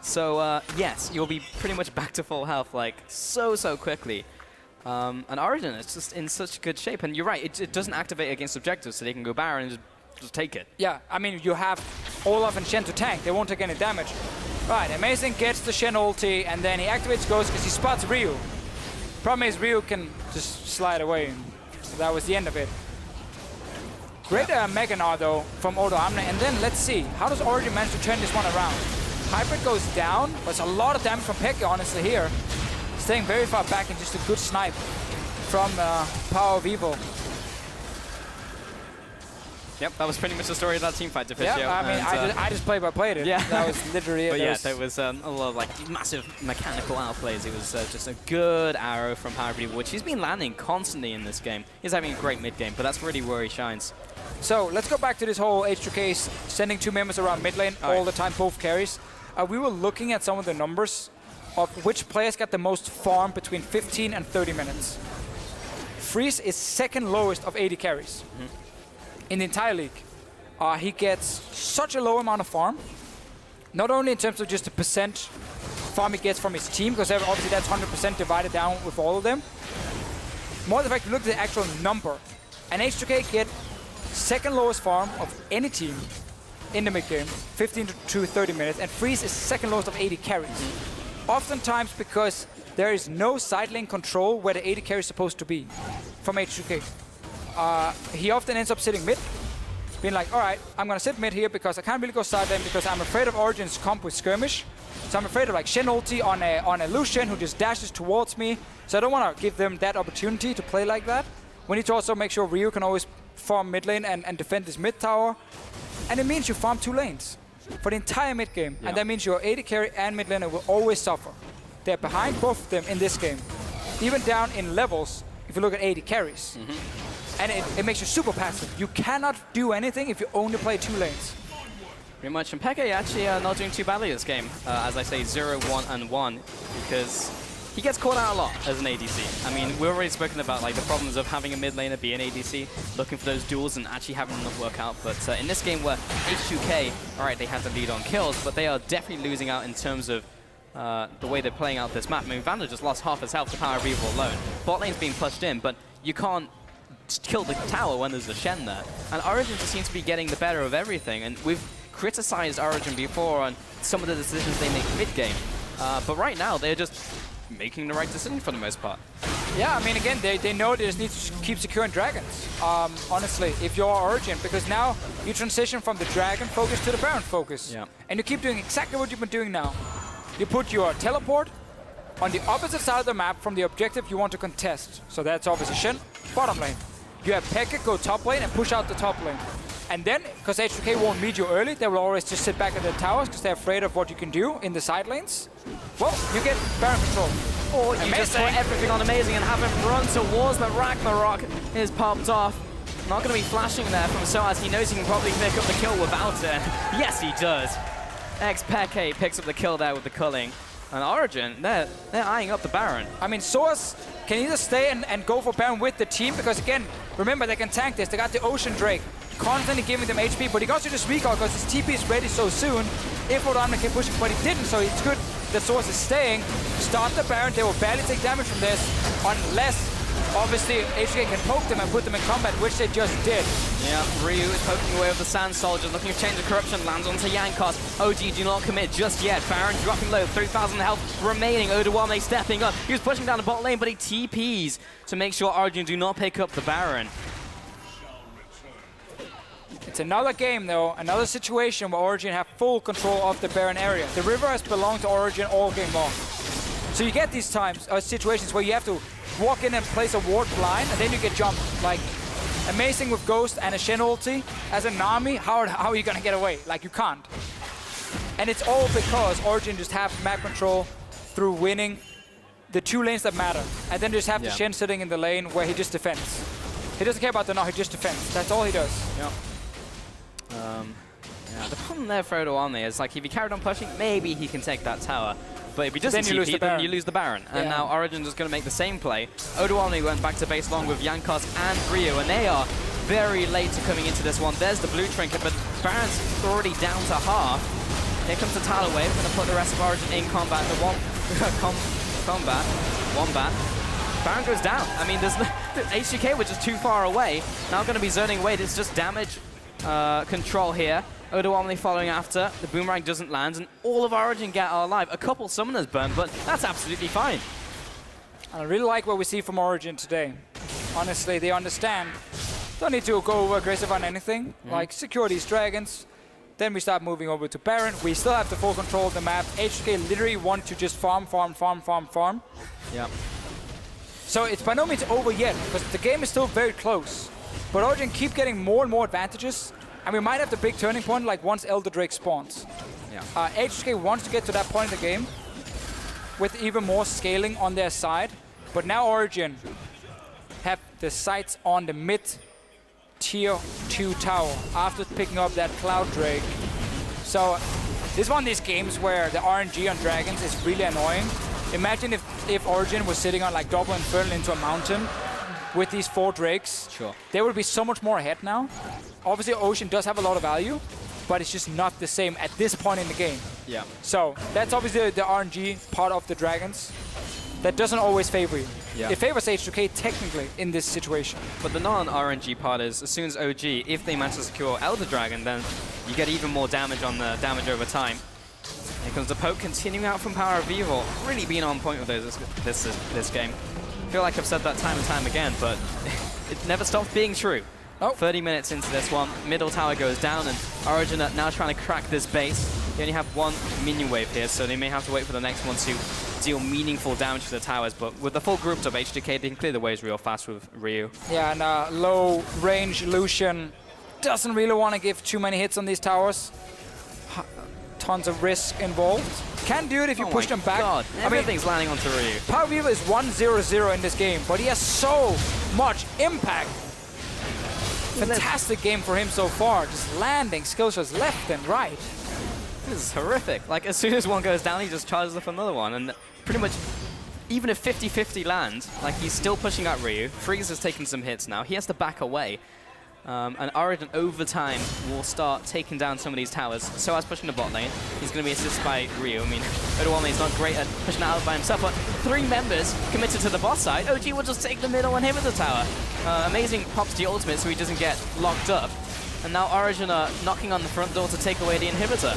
So, yes, you'll be pretty much back to full health, like, so quickly. And Origen is just in such good shape. And you're right, it doesn't activate against objectives, so they can go Baron and just take it.
Yeah, I mean, you have Olaf and Shen to tank. They won't take any damage. Right, Amazing gets the Shen ulti, and then he activates Ghost because he spots Ryu. Problem is, Ryu can just slide away. And that was the end of it. Great Mega Gnar, though, from Odo Amne. And then, let's see, how does Origen manage to turn this one around? Hyperid goes down, but it's a lot of damage from Pekka, honestly, here. Staying very far back and just a good snipe from Power of Evil.
Yep, that was pretty much the story of that teamfight, Deficio.
Yeah, I mean, I just played it.
Yeah.
That was literally it.
But yeah, there was a lot of like massive mechanical outplays. It was just a good arrow from Power of Evil, which he's been landing constantly in this game. He's having a great mid game, but that's really where he shines.
So let's go back to this whole H2k sending two members around mid lane all the time, both carries. We were looking at some of the numbers of which players got the most farm between 15 and 30 minutes. Freeze is second lowest of 80 carries in the entire league. He gets such a low amount of farm, not only in terms of just the percent farm he gets from his team, because obviously that's 100% divided down with all of them. More the fact, look at the actual number. And H2k get second lowest farm of any team in the mid game, 15 to 30 minutes, and Freeze is second lowest of 80 carries. Oftentimes because there is no side lane control where the 80 carry is supposed to be from H2k. He often ends up sitting mid, being like, all right, I'm gonna sit mid here because I can't really go side lane because I'm afraid of Origen's comp with skirmish. So I'm afraid of like Shen ulti on a Lucian who just dashes towards me. So I don't want to give them that opportunity to play like that. We need to also make sure Ryu can always farm mid lane and defend his mid tower. And it means you farm two lanes for the entire mid game. Yeah. And that means your 80 carry and mid laner will always suffer. They're behind both of them in this game. Even down in levels, if you look at 80 carries. And it makes you super passive. You cannot do anything if you only play two lanes.
Pretty much. And Pekka actually not doing too badly this game. As I say, 0, 1, and 1. Because he gets caught out a lot as an ADC. I mean, we've already spoken about like the problems of having a mid laner be an ADC, looking for those duels and actually having them not work out. But in this game where H2k, all right, they have the lead on kills, but they are definitely losing out in terms of the way they're playing out this map. I mean, Vander just lost half his health to Power of Evil alone. Bot lane's being pushed in, but you can't kill the tower when there's a Shen there. And Origen just seems to be getting the better of everything. And we've criticized Origen before on some of the decisions they make mid-game. But right now, they're just making the right decision for the most part.
Yeah, I mean, again, they know they just need to keep securing dragons, honestly, if you're Origen, because now you transition from the dragon focus to the Baron focus.
Yeah.
And you keep doing exactly what you've been doing now. You put your teleport on the opposite side of the map from the objective you want to contest. So that's obviously Shen, bottom lane. You have Pekka go top lane and push out the top lane. And then, because H2k won't meet you early, they will always just sit back at their towers because they're afraid of what you can do in the side lanes. Well, you get Baron control.
Or you just put everything on amazing and have him run towards the Ragnarok. Is popped off. Not going to be flashing there from Soaz. He knows he can probably pick up the kill without it. Yes, he does. X-Peke picks up the kill there with the culling. And Origen, they're eyeing up the Baron.
I mean, Soaz can either stay and go for Baron with the team, because again, remember, they can tank this. They got the Ocean Drake constantly giving them HP, but he got to this recall because his TP is ready so soon. If Origen can push it, but he didn't, so it's good that Soaz is staying. Start the Baron, they will barely take damage from this, unless, obviously, H2k can poke them and put them in combat, which they just did.
Yeah, Ryu is poking away with the Sand Soldier, looking to change the corruption, lands onto Jankos. OG do not commit just yet. Baron dropping low, 3,000 health remaining. Oduwame stepping up. He was pushing down the bot lane, but he TPs to make sure Origen do not pick up the Baron.
It's another game, though, another situation where Origen have full control of the Baron area. The river has belonged to Origen all game long. So you get these times, situations where you have to walk in and place a ward blind, and then you get jumped. Like, amazing with Ghost and a Shen ulti. As a Nami, how are you gonna get away? Like, you can't. And it's all because Origen just have map control through winning the 2 lanes that matter. And then just have the Shen sitting in the lane where he just defends. He doesn't care about the knock, he just defends. That's all he does.
Yeah. Yeah, the problem there for Oduwame is, like, if he carried on pushing, maybe he can take that tower. But if he doesn't TP, then you lose the Baron. And now Origen is going to make the same play. Oduwame went back to base long with Jankos and Ryu, and they are very late to coming into this one. There's the blue trinket, but Baron's already down to half. Here comes the tidal wave. Going to put the rest of Origen in combat. The Wombat. Baron goes down. I mean, there's H2k, which is too far away. Now going to be zoning away. It's just damage control here. Oduwame following after. The boomerang doesn't land, and all of Origen get are alive. A couple summoners burn, but that's absolutely fine.
I really like what we see from Origen today. Honestly, they understand. Don't need to go over aggressive on anything. Like, secure these dragons. Then we start moving over to Baron. We still have the full control of the map. H2k literally want to just farm.
Yeah.
So it's by no means over yet, because the game is still very close. But Origen keep getting more and more advantages. And we might have the big turning point, like once Elder Drake spawns.
Yeah.
H2k wants to get to that point in the game with even more scaling on their side. But now Origen have the sights on the mid-tier 2 tower after picking up that Cloud Drake. So this is one of these games where the RNG on dragons is really annoying. Imagine if Origen was sitting on like double Infernal into a mountain with these 4 drakes.
Sure.
They would be so much more ahead now. Obviously, Ocean does have a lot of value, but it's just not the same at this point in the game.
Yeah.
So that's obviously the RNG part of the dragons. That doesn't always favor you.
Yeah.
It favors H2k technically in this situation.
But the non-RNG part is, as soon as OG, if they manage to secure Elder Dragon, then you get even more damage on the damage over time. Here comes the poke, continuing out from Power of Evil. Really being on point with this game. I feel like I've said that time and time again, but it never stops being true.
Oh.
30 minutes into this one, middle tower goes down, and Origen are now trying to crack this base. They only have 1 minion wave here, so they may have to wait for the next one to deal meaningful damage to the towers. But with the full groups of H2k, they can clear the waves real fast with Ryu.
Yeah, and low range Lucian doesn't really want to give too many hits on these towers. Tons of risk involved. Can do it if you push them back.
God. Everything's landing onto Ryu.
Power Weaver is 1-0-0 in this game, but he has so much impact. Fantastic game for him so far. Just landing skill shots left and right.
This is horrific. Like, as soon as one goes down, he just charges up another one. And pretty much, even a 50-50 land, like, he's still pushing out Ryu. Freeze has taken some hits now. He has to back away. And Origen, over time, will start taking down some of these towers. So as pushing the bot lane, he's going to be assisted by Ryu. I mean, Oduwame is not great at pushing out by himself, but 3 members committed to the bot side. OG will just take the middle and hit with the tower. Amazing pops to the ultimate so he doesn't get locked up. And now Origen are knocking on the front door to take away the inhibitor.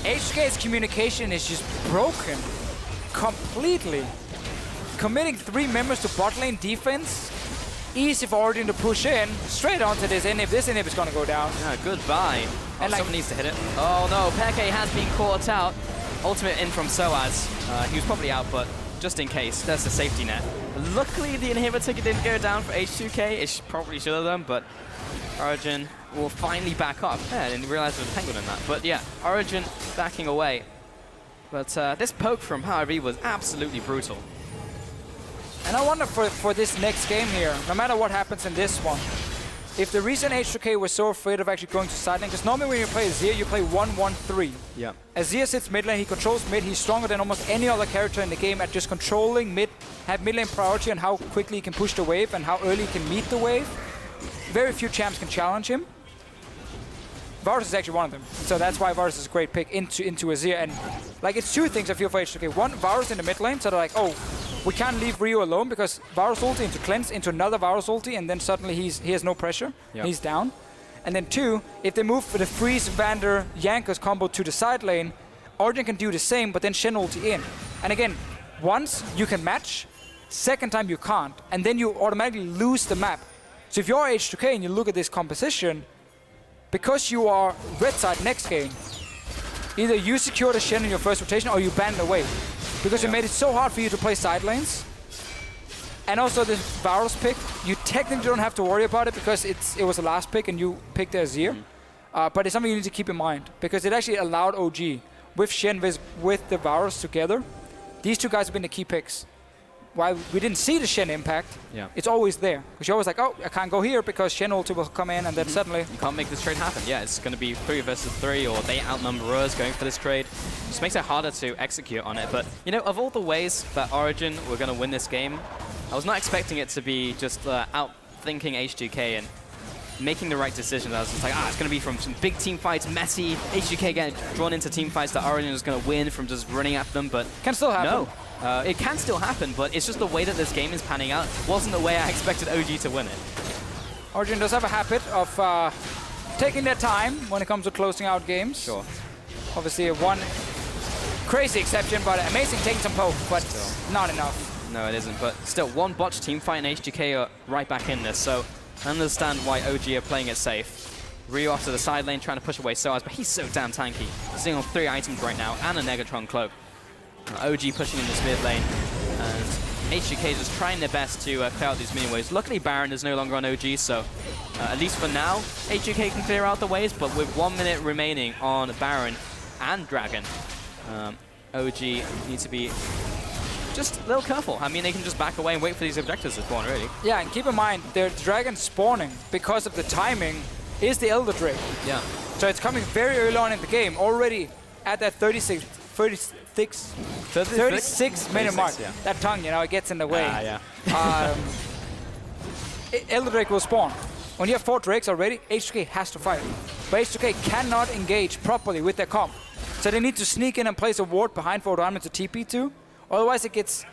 H2k's communication is just broken completely. Committing 3 members to bot lane defense. Easy for Origen to push in straight onto this inhib. This inhib is going to go down.
Yeah, goodbye. And
like,
someone needs to hit it. Oh no, Peke has been caught out. Ultimate in from Soaz. He was probably out, but just in case, that's a safety net. Luckily, the inhibitor didn't go down for H2k. It probably should have done, but Origen will finally back up. Yeah, I didn't realize there was a penguin in that. But yeah, Origen backing away. But this poke from Harvey was absolutely brutal.
And I wonder for this next game here, no matter what happens in this one, if the reason H2k was so afraid of actually going to side lane, because normally when you play Azir, you play 1-1-3.
Yeah.
Azir sits mid lane, he controls mid, he's stronger than almost any other character in the game at just controlling mid, have mid lane priority on how quickly he can push the wave and how early he can meet the wave. Very few champs can challenge him. Varus is actually one of them. So that's why Varus is a great pick into Azir. And like, it's 2 things I feel for H2k. One, Varus in the mid lane, so they're like, oh, we can't leave Rio alone because Varus ulti into cleanse, into another Varus ulti, and then suddenly he has no pressure. Yep. He's down. And then 2, if they move for the Freeze, Vander, Jankos combo to the side lane, Origen can do the same, but then Shen ulti in. And again, once you can match, second time you can't, and then you automatically lose the map. So if you're H2k and you look at this composition, because you are red side next game, either you secure the Shen in your first rotation or you ban the wave. Because you made it so hard for you to play side lanes. And also this Varus pick, you technically don't have to worry about it because it was the last pick and you picked the Azir. But it's something you need to keep in mind because it actually allowed OG with Shen with the Varus together. These 2 guys have been the key picks. While we didn't see the Shen impact, it's always there. Because you're always like, oh, I can't go here because Shen ulti will come in and then suddenly...
You can't make this trade happen. Yeah, it's going to be 3 versus 3 or they outnumber us going for this trade. Just makes it harder to execute on it. But, you know, of all the ways that Origen were going to win this game, I was not expecting it to be just outthinking H2k and making the right decision. I was just like, it's going to be from some big team fights, messy, H2k getting drawn into team fights that Origen is going to win from just running at them, but...
Can still happen.
No. It can still happen, but it's just the way that this game is panning out. Wasn't the way I expected OG to win it.
Origen does have a habit of taking their time when it comes to closing out games.
Sure.
Obviously, one crazy exception, but amazing taking some poke, but not enough.
No, it isn't, but still, one botched team fight and H2k are right back in this, so I understand why OG are playing it safe. Rio off to the side lane trying to push away Soaz, but he's so damn tanky. He's sitting on 3 items right now and a Negatron cloak. OG pushing in this mid lane, and H2k just trying their best to clear out these mini waves. Luckily, Baron is no longer on OG, so at least for now, H2k can clear out the waves, but with 1 minute remaining on Baron and Dragon, OG need to be just a little careful. I mean, they can just back away and wait for these objectives to spawn, really.
Yeah, and keep in mind, the Dragon spawning, because of the timing, is the Elder Drake.
Yeah.
So it's coming very early on in the game, already at that 36 minute mark.
Yeah.
That tongue, you know, it gets in the way.
Yeah.
Elder Drake will spawn. When you have 4 Drakes already, H2k has to fight. But H2k cannot engage properly with their comp. So they need to sneak in and place a ward behind for Origen to TP to. Otherwise it gets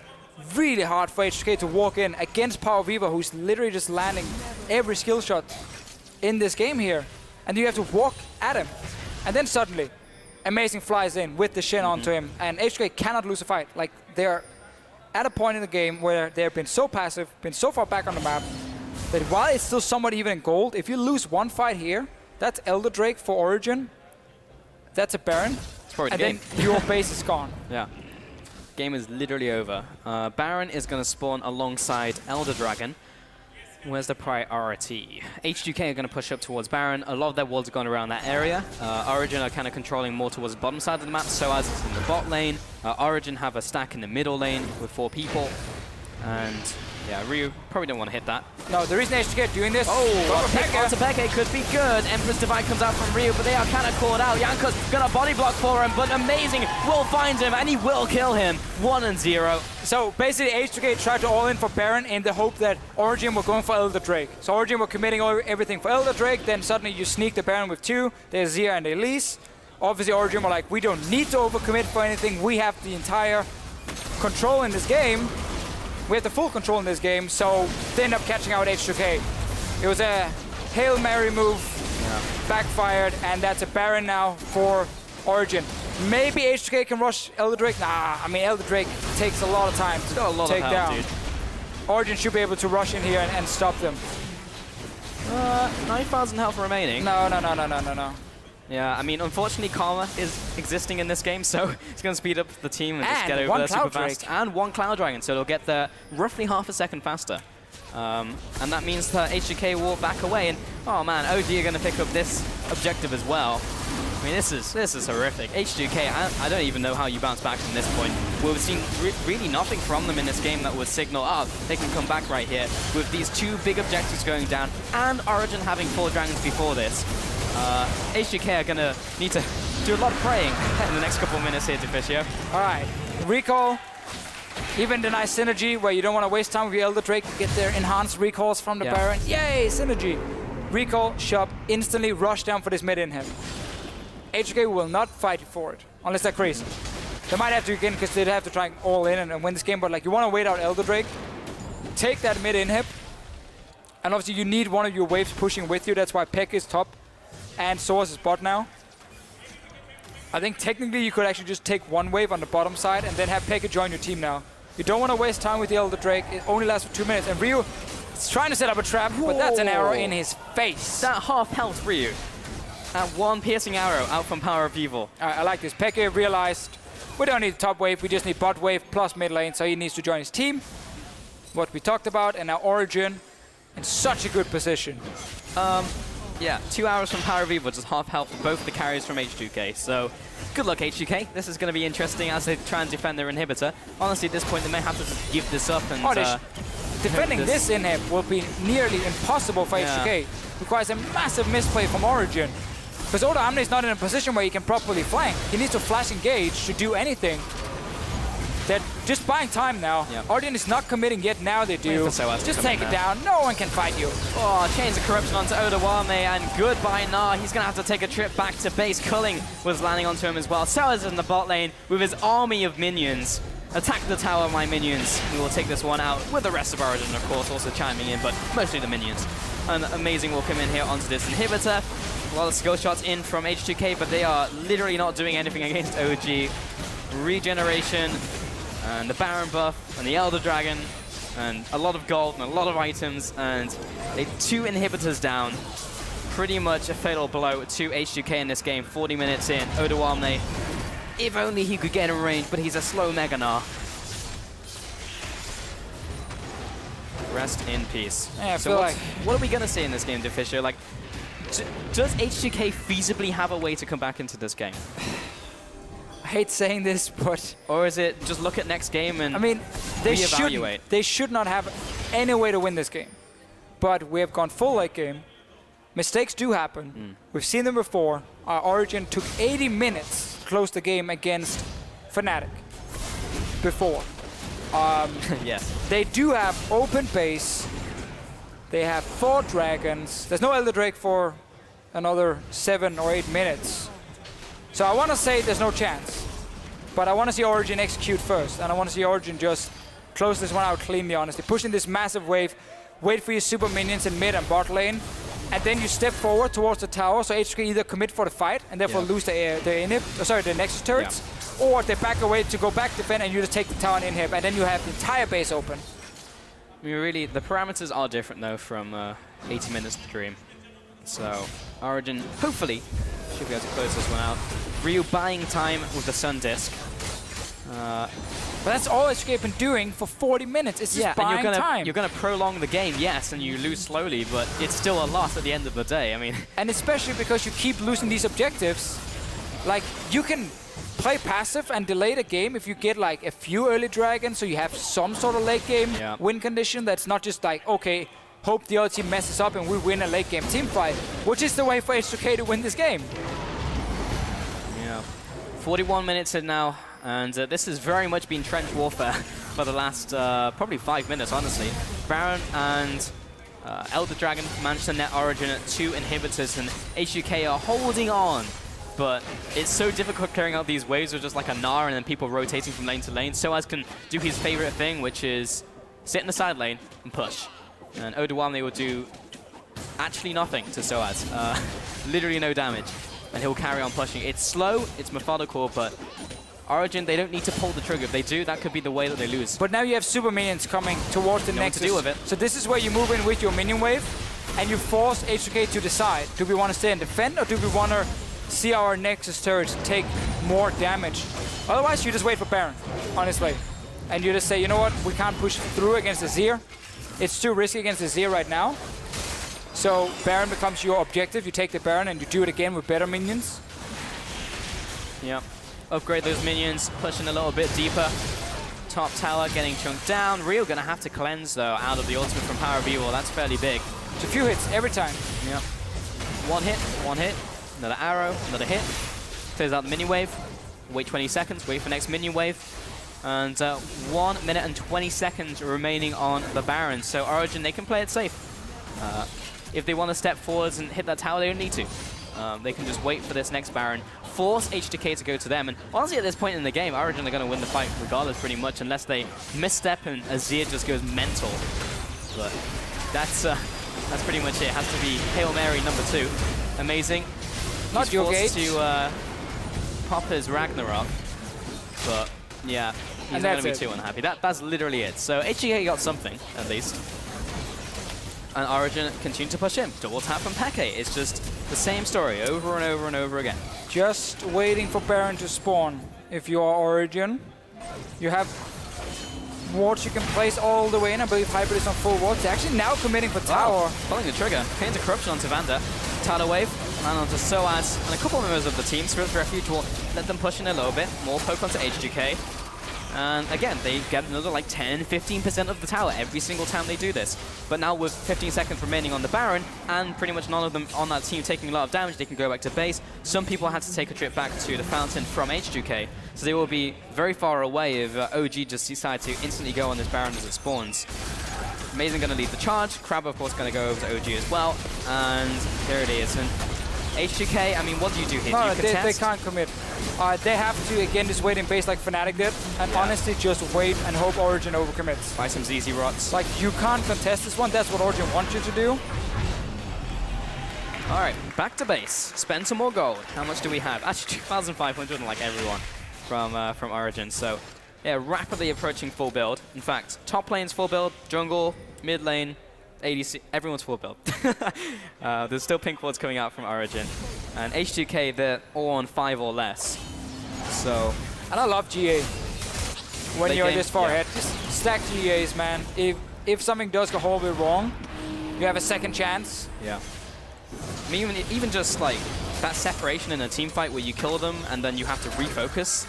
really hard for H2k to walk in against Power Viva, who's literally just landing every skill shot in this game here. And you have to walk at him. And then suddenly, Amazing flies in with the Shen onto him, and H2k cannot lose a fight. Like, they're at a point in the game where they've been so passive, been so far back on the map, that while it's still somewhat even in gold, if you lose one fight here, that's Elder Drake for Origen, that's a Baron,
and
then your base is gone.
Yeah. Game is literally over. Baron is going to spawn alongside Elder Dragon. Where's the priority? H2k are going to push up towards Baron. A lot of their walls are gone around that area. Origen are kind of controlling more towards the bottom side of the map, so as it's in the bot lane. Origen have a stack in the middle lane with 4 people. And yeah, Ryu probably don't want to hit that.
No, the reason H2k are doing this...
onto Peke could be good. Empress Divide comes out from Ryu, but they are kind of caught out. Jankos got a body block for him, but Amazing will find him, and he will kill him. 1-0.
So basically, H2k tried to all in for Baron in the hope that Origen were going for Elder Drake. So Origen were committing everything for Elder Drake, then suddenly you sneak the Baron with 2. There's Zia and Elise. Obviously, Origen were like, we don't need to overcommit for anything. We have the entire control in this game. We have the full control in this game, so they end up catching out H2k. It was a Hail Mary move backfired, and that's a Baron now for Origen. Maybe H2k can rush Elder Drake. Nah, I mean, Elder Drake takes a lot of time to take down. Dude. Origen should be able to rush in here and stop them.
9,000 health remaining.
No.
Yeah, I mean, unfortunately, Karma is existing in this game, so it's going to speed up the team and just get over there super fast. And one Cloud Dragon, so it'll get there roughly half a second faster. And that means that H2k will back away. And oh man, OG are going to pick up this objective as well. I mean, this is horrific. H2k, I don't even know how you bounce back from this point. We've seen really nothing from them in this game that would signal, they can come back right here. With these two big objectives going down, and Origen having 4 dragons before this, H2k are going to need to do a lot of praying in the next couple of minutes here, Deficio.
All right, recall. Even the nice synergy where you don't want to waste time with your Elder Drake, get their enhanced recalls from the Baron. Yay, synergy. Recall, shop, instantly rush down for this mid-inhib. H2k will not fight for it, unless they're crazy. They might have to again, because they'd have to try all in and win this game, but like you want to wait out Elder Drake, take that mid-inhib, and obviously you need one of your waves pushing with you. That's why Peck is top, and Source is bot now. I think technically you could actually just take one wave on the bottom side and then have Pekka join your team now. You don't want to waste time with the Elder Drake. It only lasts for 2 minutes. And Ryu is trying to set up a trap, but that's an arrow in his face.
That half health Ryu. And one piercing arrow out from Power of Evil.
I like this. Pekka realized we don't need top wave. We just need bot wave plus mid lane. So he needs to join his team. What we talked about. And now Origen in such a good position.
Yeah, 2 arrows from Power of Evil, just half health for both the carries from H2k. So, good luck H2k. This is going to be interesting as they try and defend their inhibitor. Honestly, at this point, they may have to just give this up and...
defending this inhib will be nearly impossible for H2k. Requires a massive misplay from Origen. Because Oda Amne is not in a position where he can properly flank. He needs to flash engage to do anything. They're just buying time now. Origen is not committing yet. Now they do. Just take it down. No one can fight you.
Oh, Chains of Corruption onto Odawame, and goodbye Nah. He's going to have to take a trip back to base. Culling was landing onto him as well. Sellers in the bot lane with his army of minions. Attack the tower, my minions. We will take this one out with the rest of Origen, of course, also chiming in, but mostly the minions. And Amazing will come in here onto this inhibitor. A lot of skill shots in from H2k, but they are literally not doing anything against OG. Regeneration, and the Baron buff, and the Elder Dragon, and a lot of gold, and a lot of items, and 2 inhibitors down. Pretty much a fatal blow to H2k in this game, 40 minutes in. Odawame, if only he could get in range, but he's a slow Mega Gnar. Rest in peace.
Yeah,
so what are we going to see in this game, Deficio? Like, does H2k feasibly have a way to come back into this game?
I hate saying this, but...
Or is it just look at next game and
reevaluate? They should not have any way to win this game. But we have gone full late game. Mistakes do happen. We've seen them before. Our Origen took 80 minutes to close the game against Fnatic before.
Yes.
They do have open base. They have 4 dragons. There's no Elder Drake for another 7 or 8 minutes. So I want to say there's no chance. But I want to see Origen execute first. And I want to see Origen just close this one out cleanly, honestly. Pushing this massive wave. Wait for your super minions in mid and bot lane. And then you step forward towards the tower. So H2k either commit for the fight and therefore lose the Nexus turrets. Or they back away to go back defend and you just take the tower and inhib. And then you have the entire base open.
I mean, really, the parameters are different, though, from 80 minutes to Dream. So, Origen, hopefully, should be able to close this one out. Ryu buying time with the Sun Disc.
But that's all H2k been doing for 40 minutes. It's just buying time.
You're going to prolong the game, yes, and you lose slowly, but it's still a loss at the end of the day. I mean,
and especially because you keep losing these objectives. Like, you can play passive and delay the game if you get like a few early dragons, so you have some sort of late game win condition. That's not just like, okay, hope the other team messes up and we win a late game team fight, which is the way for H2k to win this game.
Yeah, 41 minutes in now, and this has very much been trench warfare for the last probably 5 minutes, honestly. Baron and Elder Dragon managed to net Origen at 2 inhibitors, and H2k are holding on. But it's so difficult clearing out these waves with just like a Gnar and then people rotating from lane to lane. Soaz can do his favorite thing, which is sit in the side lane and push. And Odawame will do actually nothing to Soaz. Literally no damage. And he'll carry on pushing. It's slow, it's methodical, but Origen, they don't need to pull the trigger. If they do, that could be the way that they lose.
But now you have super minions coming towards the Nexus.
To deal with it.
So this is where you move in with your minion wave, and you force H2k to decide, do we want to stay and defend, or do we want to see our Nexus turrets take more damage? Otherwise, you just wait for Baron, honestly. And you just say, you know what, we can't push through against the Azir. It's too risky against the Azir right now. So Baron becomes your objective. You take the Baron and you do it again with better minions.
Yep. Upgrade those minions, pushing a little bit deeper. Top tower getting chunked down. Rio gonna have to cleanse though out of the ultimate from Power of Evil. That's fairly big.
It's a few hits every time.
Yep. One hit, another arrow, another hit. Clears out the minion wave. Wait 20 seconds, wait for next minion wave. And 1 minute and 20 seconds remaining on the Baron. So Origen, they can play it safe. If they want to step forwards and hit that tower, they don't need to. They can just wait for this next Baron, force H2k to go to them, and honestly at this point in the game, Origen are going to win the fight regardless pretty much, unless they misstep and Azir just goes mental. But that's pretty much it. It has to be Hail Mary number 2. Amazing.
Not
He's
your
forced
gate.
to pop his Ragnarok, but yeah, he's not going to be too unhappy. That's literally it. So H2k got something, at least. And Origen continue to push him. Double tap from Peke. It's just the same story over and over and over again.
Just waiting for Baron to spawn. If you are Origen, you have wards you can place all the way in. I believe Hybrid is on full wards. They're actually now committing for tower.
Pulling the trigger. Into Corruption onto Vander. Tidal Wave. And onto Soaz. And a couple of members of the team. Spirit's Refuge will let them push in a little bit. More poke onto H2k. And again, they get another like 10-15% of the tower every single time they do this. But now with 15 seconds remaining on the Baron, and pretty much none of them on that team taking a lot of damage, they can go back to base. Some people had to take a trip back to the fountain from H2k, so they will be very far away if OG just decide to instantly go on this Baron as it spawns. Amazing going to lead the charge. Crab, of course, going to go over to OG as well. And there it is. And H2k, I mean, what do you do here?
No,
do you
they can't commit. They have to, again, just wait in base like Fnatic did, and honestly just wait and hope Origen overcommits.
Buy some ZZ rots.
Like, you can't contest this one. That's what Origen wants you to do.
All right, back to base. Spend some more gold. How much do we have? Actually, 2,500 like everyone from Origen. So, yeah, rapidly approaching full build. In fact, top lane's full build, jungle, mid lane, ADC, everyone's full build. There's still pink wards coming out from Origen. And H2k, they're all on 5 or less. So,
and I love GA. When you're this far ahead, just stack GAs, man. If something does go horribly wrong, you have a second chance.
Yeah. I mean, even just like that separation in a team fight where you kill them and then you have to refocus,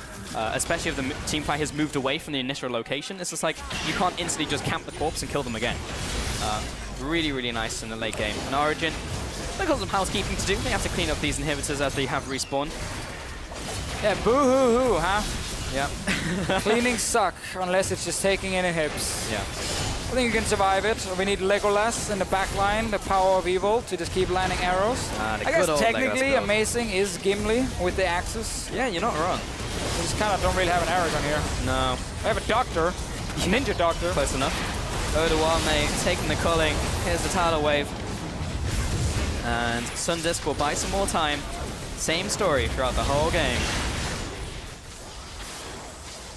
especially if the team fight has moved away from the initial location, it's just like you can't instantly just camp the corpse and kill them again. Really, really nice in the late game. And Origen, they've got some housekeeping to do. They have to clean up these inhibitors as they have respawned.
Yeah, boo-hoo-hoo, huh?
Yeah.
Cleaning suck, unless it's just taking any hits.
Yeah.
I think you can survive it. We need Legolas in the back line, the power of evil, to just keep landing arrows. I guess technically amazing is Gimli with the axes.
Yeah, you're not wrong.
We just kind of don't really have an Aragon here.
No.
We have a doctor, ninja doctor.
Close enough. Odawane taking the culling. Here's the tidal wave. And Sundisk will buy some more time. Same story throughout the whole game.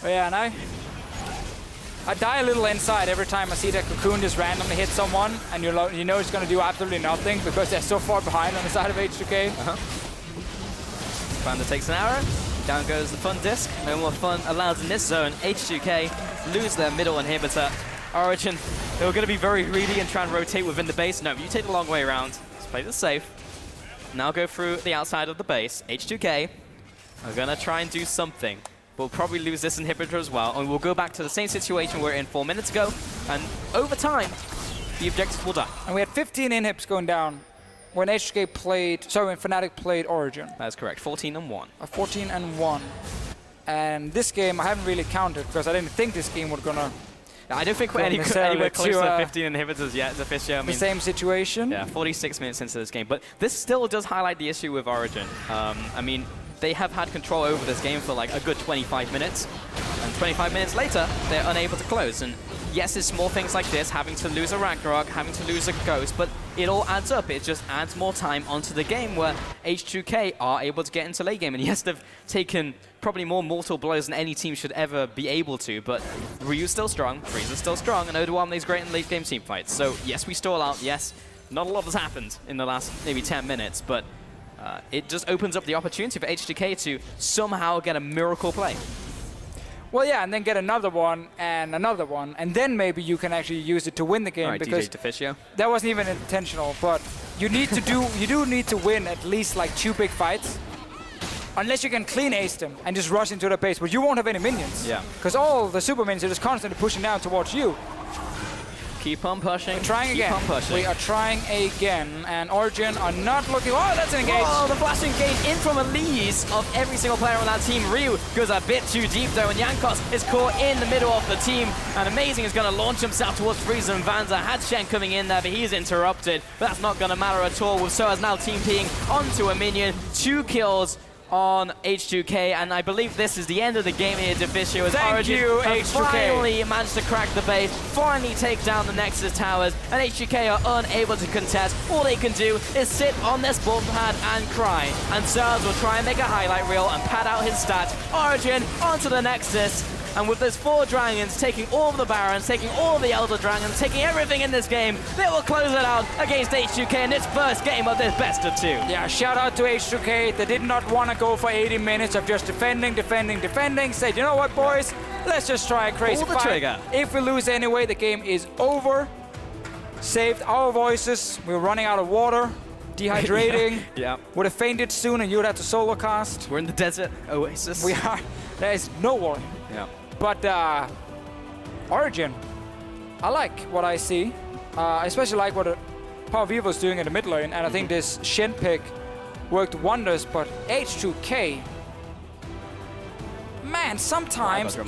But yeah, and I die a little inside every time I see that Cocoon just randomly hit someone, and you know it's going to do absolutely nothing because they're so far behind on the side of H2k.
Vander takes an arrow. Down goes the fun disc. No more fun allowed in this zone. H2k lose their middle inhibitor. Origen, they were going to be very greedy and try and rotate within the base. No, you take the long way around. Let's play this safe. Now go through the outside of the base. H2k are going to try and do something. We'll probably lose this inhibitor as well, and we'll go back to the same situation we were in 4 minutes ago, and over time, the objectives will die.
And we had 15 inhibs going down when H2k played, sorry, when Fnatic played Origen.
That's correct, 14-1.
14-1. And this game, I haven't really counted, because I didn't think this game was gonna...
I don't think we're anywhere close to 15 inhibitors yet, Zafisha. I mean,
the same situation?
Yeah, 46 minutes into this game, but this still does highlight the issue with Origen. I mean, they have had control over this game for like a good 25 minutes, and 25 minutes later, they're unable to close. And yes, it's small things like this, having to lose a Ragnarok, having to lose a Ghost, but it all adds up. It just adds more time onto the game where H2k are able to get into late game. And yes, they've taken probably more mortal blows than any team should ever be able to, but Ryu's still strong, Frieza's still strong, and Odoamne's great in late game team fights. So yes, we stall out, yes, not a lot has happened in the last maybe 10 minutes, but it just opens up the opportunity for H2k to somehow get a miracle play.
Well, yeah, and then get another one, and then maybe you can actually use it to win the game.
Right,
because
DJ Deficio.
That wasn't even intentional, but you need to you do need to win at least like 2 big fights, unless you can clean ace them and just rush into the base, but you won't have any minions.
Yeah.
Because all the super minions are just constantly pushing down towards you.
Keep on pushing.
We're trying again.
Keep on pushing.
We are trying again, and Origen are not looking. Oh, that's an engage.
Oh, the flash engage in from Elise of every single player on that team. Ryu goes a bit too deep though, and Jankos is caught in the middle of the team. And Amazing is going to launch himself towards Frieza and Vanza. Hadshen coming in there, but he's interrupted. But that's not going to matter at all, with Soaz now team peeing onto a minion. 2 kills on H2k, and I believe this is the end of the game here, Deficio, as Origen have finally managed to crack the base, finally take down the Nexus towers, and H2k are unable to contest. All they can do is sit on this ball pad and cry, and Soaz will try and make a highlight reel and pad out his stats. Origen onto the Nexus, and with those 4 dragons taking all of the Barons, taking all of the Elder Dragons, taking everything in this game, they will close it out against H2k in its first game of this best of 2.
Yeah, shout out to H2k. They did not want to go for 80 minutes of just defending. Said, you know what, boys? Let's just try a crazy
Pull the trigger.
If we lose anyway, the game is over. Saved our voices. We're running out of water. Dehydrating.
Yeah.
Would have fainted soon and you would have to solo cast.
We're in the desert oasis.
We are. There is no water.
Yeah.
But Origen, I like what I see. I especially like what Power Vivo's doing in the mid lane, and I think this Shen pick worked wonders. But H2k, man, sometimes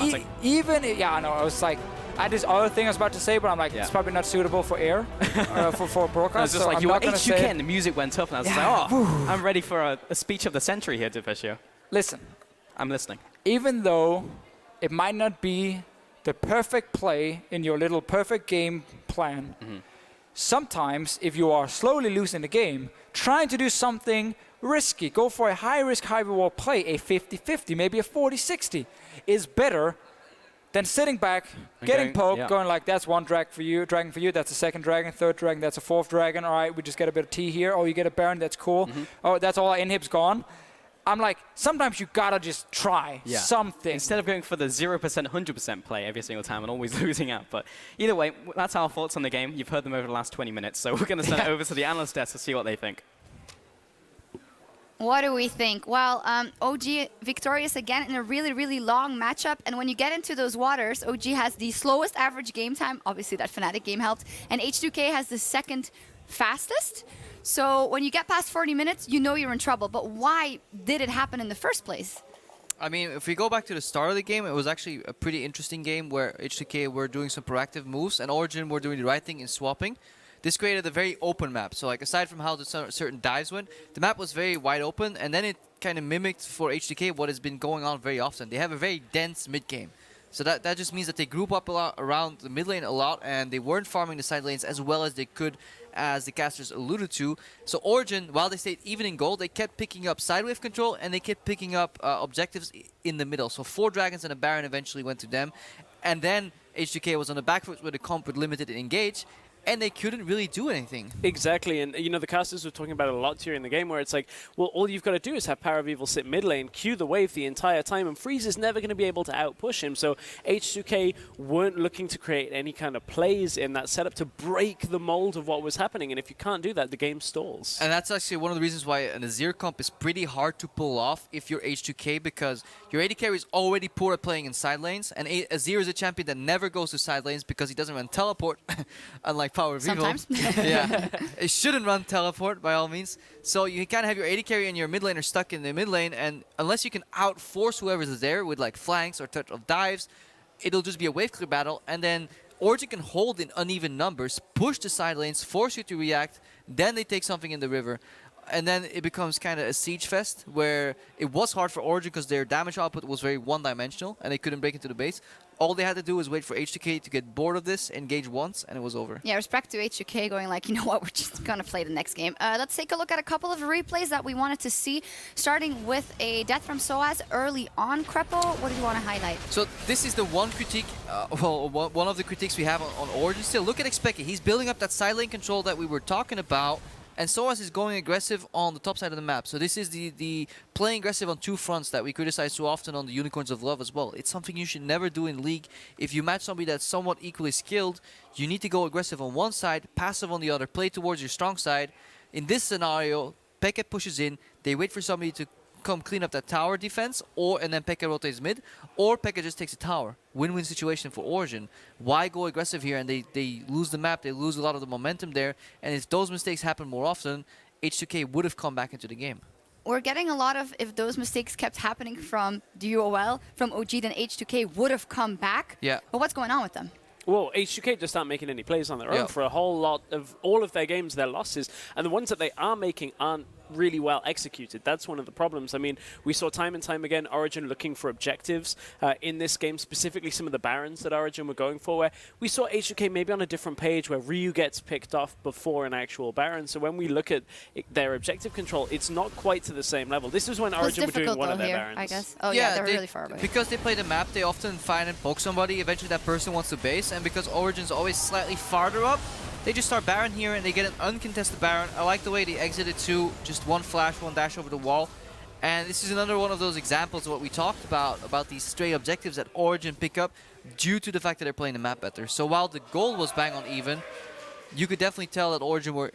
even yeah, I know. I was like, I had this other thing I was about to say, but I'm like, it's probably not suitable for air, for broadcast.
It's just
so
like
I'm
you were
not gonna
H2k
say
and the music went up, and I was like, oh, I'm ready for a speech of the century here, Deficio.
Listen,
I'm listening.
even though it might not be the perfect play in your little perfect game plan, sometimes if you are slowly losing the game, trying to do something risky, go for a high-risk, high-reward play, a 50-50, maybe a 40-60, is better than sitting back, getting poked, going like, that's 1 dragon for you, that's a 2nd dragon, 3rd dragon, that's a 4th dragon, all right, we just get a bit of T here, oh, you get a Baron, that's cool, oh, that's all our inhibs gone. I'm like, sometimes you gotta just try something.
Instead of going for the 0%, 100% play every single time and always losing out. But either way, that's our thoughts on the game. You've heard them over the last 20 minutes, so we're going to send it over to the analyst desk to see what they think.
What do we think? Well, OG victorious again in a really, really long matchup. And when you get into those waters, OG has the slowest average game time. Obviously, that Fnatic game helped. And H2k has the 2nd fastest. So when you get past 40 minutes, you know you're in trouble. But why did it happen in the first place?
I mean, if we go back to the start of the game, it was actually a pretty interesting game where H2k were doing some proactive moves and Origen were doing the right thing in swapping. This created a very open map. So like aside from how the certain dives went, the map was very wide open, and then it kind of mimicked for H2k what has been going on very often. They have a very dense mid game. So that just means that they group up a lot around the mid lane a lot, and they weren't farming the side lanes as well as they could, as the casters alluded to. So Origen, while they stayed even in gold, they kept picking up side wave control, and they kept picking up objectives in the middle. So 4 dragons and a Baron eventually went to them. And then H2k was on the back foot with the comp with limited engage, and they couldn't really do anything.
Exactly, and you know, the casters were talking about it a lot during the game, where it's like, well, all you've got to do is have Power of Evil sit mid lane, queue the wave the entire time, and Frieza's never going to be able to outpush him. So H2k weren't looking to create any kind of plays in that setup to break the mold of what was happening, and if you can't do that, the game stalls.
And that's actually one of the reasons why an Azir comp is pretty hard to pull off if you're H2k, because your AD carry is already poor at playing in side lanes, and Azir is a champion that never goes to side lanes because he doesn't run teleport, unlike Power of Evil.
Sometimes.
Yeah, it shouldn't run teleport by all means. So you kind of have your AD carry and your mid laner stuck in the mid lane, and unless you can outforce whoever's there with like flanks or touch of dives, it'll just be a wave clear battle, and then Origen can hold in uneven numbers, push the side lanes, force you to react, then they take something in the river. and then it becomes kind of a siege fest where it was hard for Origen because their damage output was very one-dimensional and they couldn't break into the base. All they had to do was wait for H2k to get bored of this, engage once, and it was over.
Yeah, respect to H2k going like, you know what, we're just going to play the next game. Let's take a look at a couple of replays that we wanted to see, starting with a death from Soaz early on. Crepo, what do you want to highlight?
So this is the one critique, one of the critiques we have on Origen still. Look at Expected. He's building up that side lane control that we were talking about, and Soaz is going aggressive on the top side of the map. So this is the playing aggressive on two fronts that we criticize so often on the Unicorns of Love as well. It's something you should never do in League. If you match somebody that's somewhat equally skilled, you need to go aggressive on one side, passive on the other, play towards your strong side. In this scenario, Pekka pushes in, they wait for somebody to come clean up that tower defense, and then Pekka rotates mid, or Pekka just takes a tower. Win-win situation for Origen. Why go aggressive here? And they lose the map, they lose a lot of the momentum there, and if those mistakes happen more often, H2k would have come back into the game.
We're getting a lot of, if those mistakes kept happening from DUOL, from OG, then H2k would have come back.
Yeah.
But what's going on with them?
Well, H2k just aren't making any plays on their own for a whole lot of all of their games, their losses, and the ones that they are making aren't really well executed. That's one of the problems. I mean, we saw time and time again Origen looking for objectives in this game, specifically some of the Barons that Origen were going for, where we saw H2k maybe on a different page where Ryu gets picked off before an actual Baron. So when we look at their objective control, it's not quite to the same level. This is when Origen were doing one of their Barons.
I guess. Oh yeah, they're really far away.
Because they play the map, they often find and poke somebody. Eventually that person wants to base, and because Origen's always slightly farther up, they just start Baron here and they get an uncontested Baron. I like the way they exited too. Just one flash, one dash over the wall. And this is another one of those examples of what we talked about these stray objectives that Origen pick up due to the fact that they're playing the map better. So while the goal was bang on even, you could definitely tell that Origen were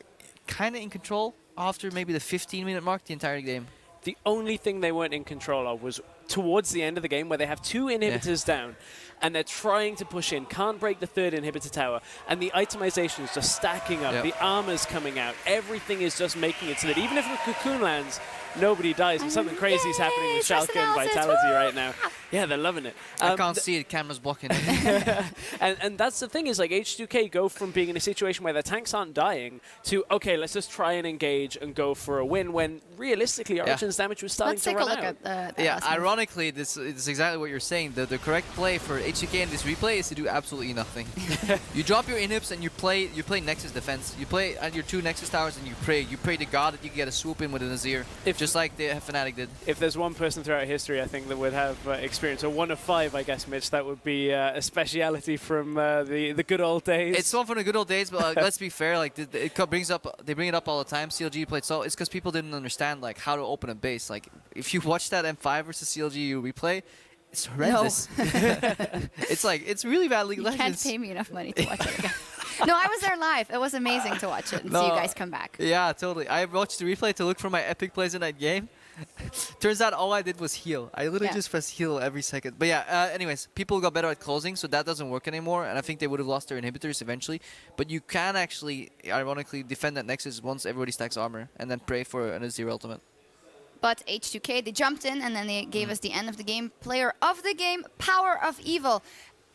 kind of in control after maybe the 15-minute mark the entire game.
The only thing they weren't in control of was towards the end of the game where they have two inhibitors down and they're trying to push in, can't break the third inhibitor tower, and the itemization is just stacking up, the armor's coming out, everything is just making it so that even if a cocoon lands, nobody dies, and something crazy is happening with Schalke and Vitality right now. Yeah, they're loving it.
I can't see it, camera's blocking it.
and that's the thing is, like, H2k go from being in a situation where their tanks aren't dying to, okay, let's just try and engage and go for a win, when realistically Origen's damage was starting to run out.
Let's take a look at
yeah, ironically, this is exactly what you're saying. The correct play for H2k in this replay is to do absolutely nothing. You drop your inhibs and you play Nexus defense. You play at your two Nexus towers and you pray. You pray to God that you can get a swoop in with an Azir, just like the Fnatic did.
If there's one person throughout history, I think, that would have experience, or one of five, I guess, Mitch, that would be a speciality from the good old days.
It's one from the good old days, but let's be fair. Like they bring it up all the time. CLG played so it's because people didn't understand like how to open a base. Like if you watch that M5 versus CLG replay, it's horrendous. No. it's really bad League of Legends.
You can't pay me enough money to watch it again. No, I was there live. It was amazing to watch it and see you guys come back.
Yeah, totally. I watched the replay to look for my epic plays in that game. Turns out all I did was heal. I literally just pressed heal every second. But yeah, anyways, people got better at closing, so that doesn't work anymore. And I think they would have lost their inhibitors eventually. But you can actually, ironically, defend that Nexus once everybody stacks armor and then pray for an Azir ultimate.
But H2k, they jumped in and then they gave us the end of the game. Player of the game, Power of Evil.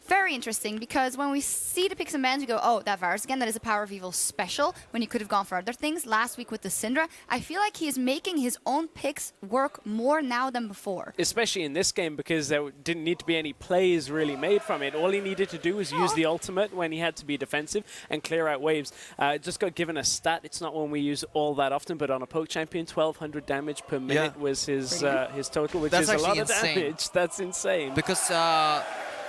Very interesting, because when we see the picks and bans, we go, oh, that Varus again, that is a Power of Evil special, when he could have gone for other things. Last week with the Syndra, I feel like he is making his own picks work more now than before.
Especially in this game, because there didn't need to be any plays really made from it. All he needed to do was use the ultimate when he had to be defensive and clear out waves. Just got given a stat. It's not one we use all that often, but on a poke champion, 1,200 damage per minute was his total, which is a lot of damage. That's insane.
Because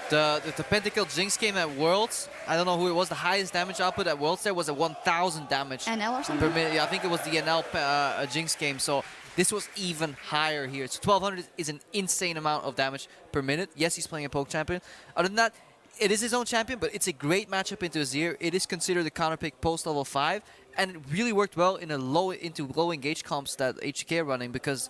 the Pentakill Jinx game at Worlds, I don't know who it was, the highest damage output at Worlds there was a 1,000 damage
NL or something?
per minute. Yeah, I think it was the NL Jinx game, so this was even higher here. So 1,200 is an insane amount of damage per minute. Yes, he's playing a poke champion. Other than that, it is his own champion, but it's a great matchup into Azir. It is considered a counter pick post level 5, and it really worked well in a low engage comps that H2k are running, because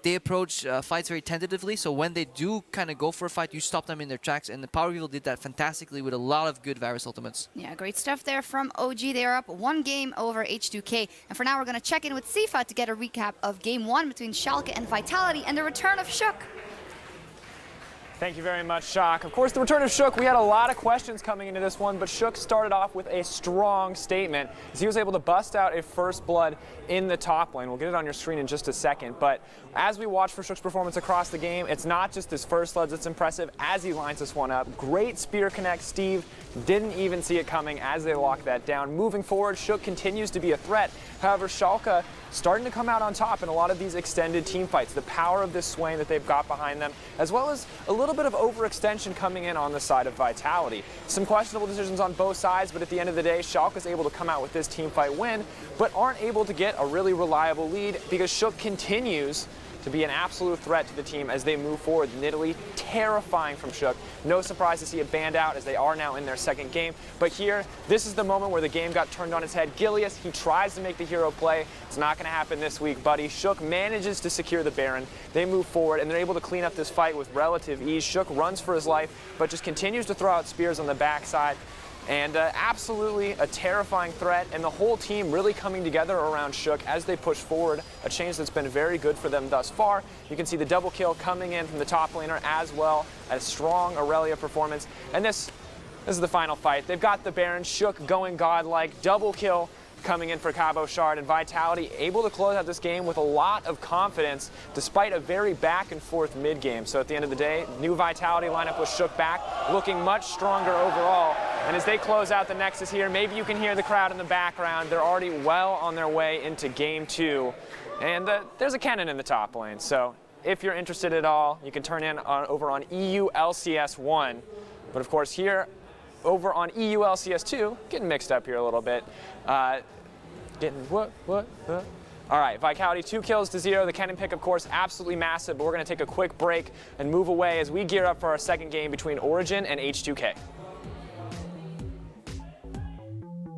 they approach fights very tentatively, so when they do kind of go for a fight, you stop them in their tracks, and the Power of Evil did that fantastically with a lot of good Varus ultimates.
Yeah, great stuff there from OG. They are up 1 game over H2k, and for now we're going to check in with Sifa to get a recap of Game 1 between Schalke and Vitality and the return of Shook.
Thank you very much, Shock. Of course, the return of Shook, we had a lot of questions coming into this one, but Shook started off with a strong statement as he was able to bust out a first blood in the top lane. We'll get it on your screen in just a second, but as we watch for Shook's performance across the game, it's not just his first bloods that's impressive as he lines this one up. Great spear connect. Steve didn't even see it coming as they lock that down. Moving forward, Shook continues to be a threat. However, Schalke starting to come out on top in a lot of these extended team fights. The power of this Swain that they've got behind them, as well as a little bit of overextension coming in on the side of Vitality. Some questionable decisions on both sides, but at the end of the day, Schalke's able to come out with this team fight win, but aren't able to get a really reliable lead because Shook continues to be an absolute threat to the team as they move forward. Nidalee, terrifying from Shook. No surprise to see it banned out as they are now in their second game. But here, this is the moment where the game got turned on its head. Gilius, he tries to make the hero play. It's not going to happen this week, buddy. Shook manages to secure the Baron. They move forward, and they're able to clean up this fight with relative ease. Shook runs for his life, but just continues to throw out spears on the backside. And absolutely a terrifying threat, and the whole team really coming together around Shook as they push forward, a change that's been very good for them thus far. You can see the double kill coming in from the top laner as well, a strong Aurelia performance. And this is the final fight. They've got the Baron, Shook going godlike, double kill coming in for Cabo Shard, and Vitality able to close out this game with a lot of confidence despite a very back and forth mid game. So at the end of the day, new Vitality lineup with Shook back, looking much stronger overall. And as they close out the Nexus here, maybe you can hear the crowd in the background. They're already well on their way into game 2. And there's a cannon in the top lane. So if you're interested at all, you can turn in over on EU LCS 1. But of course here, over on EU LCS 2, getting mixed up here a little bit. All right, Vitality 2 kills to 0. The cannon pick, of course, absolutely massive, but we're going to take a quick break and move away as we gear up for our second game between Origen and H2k.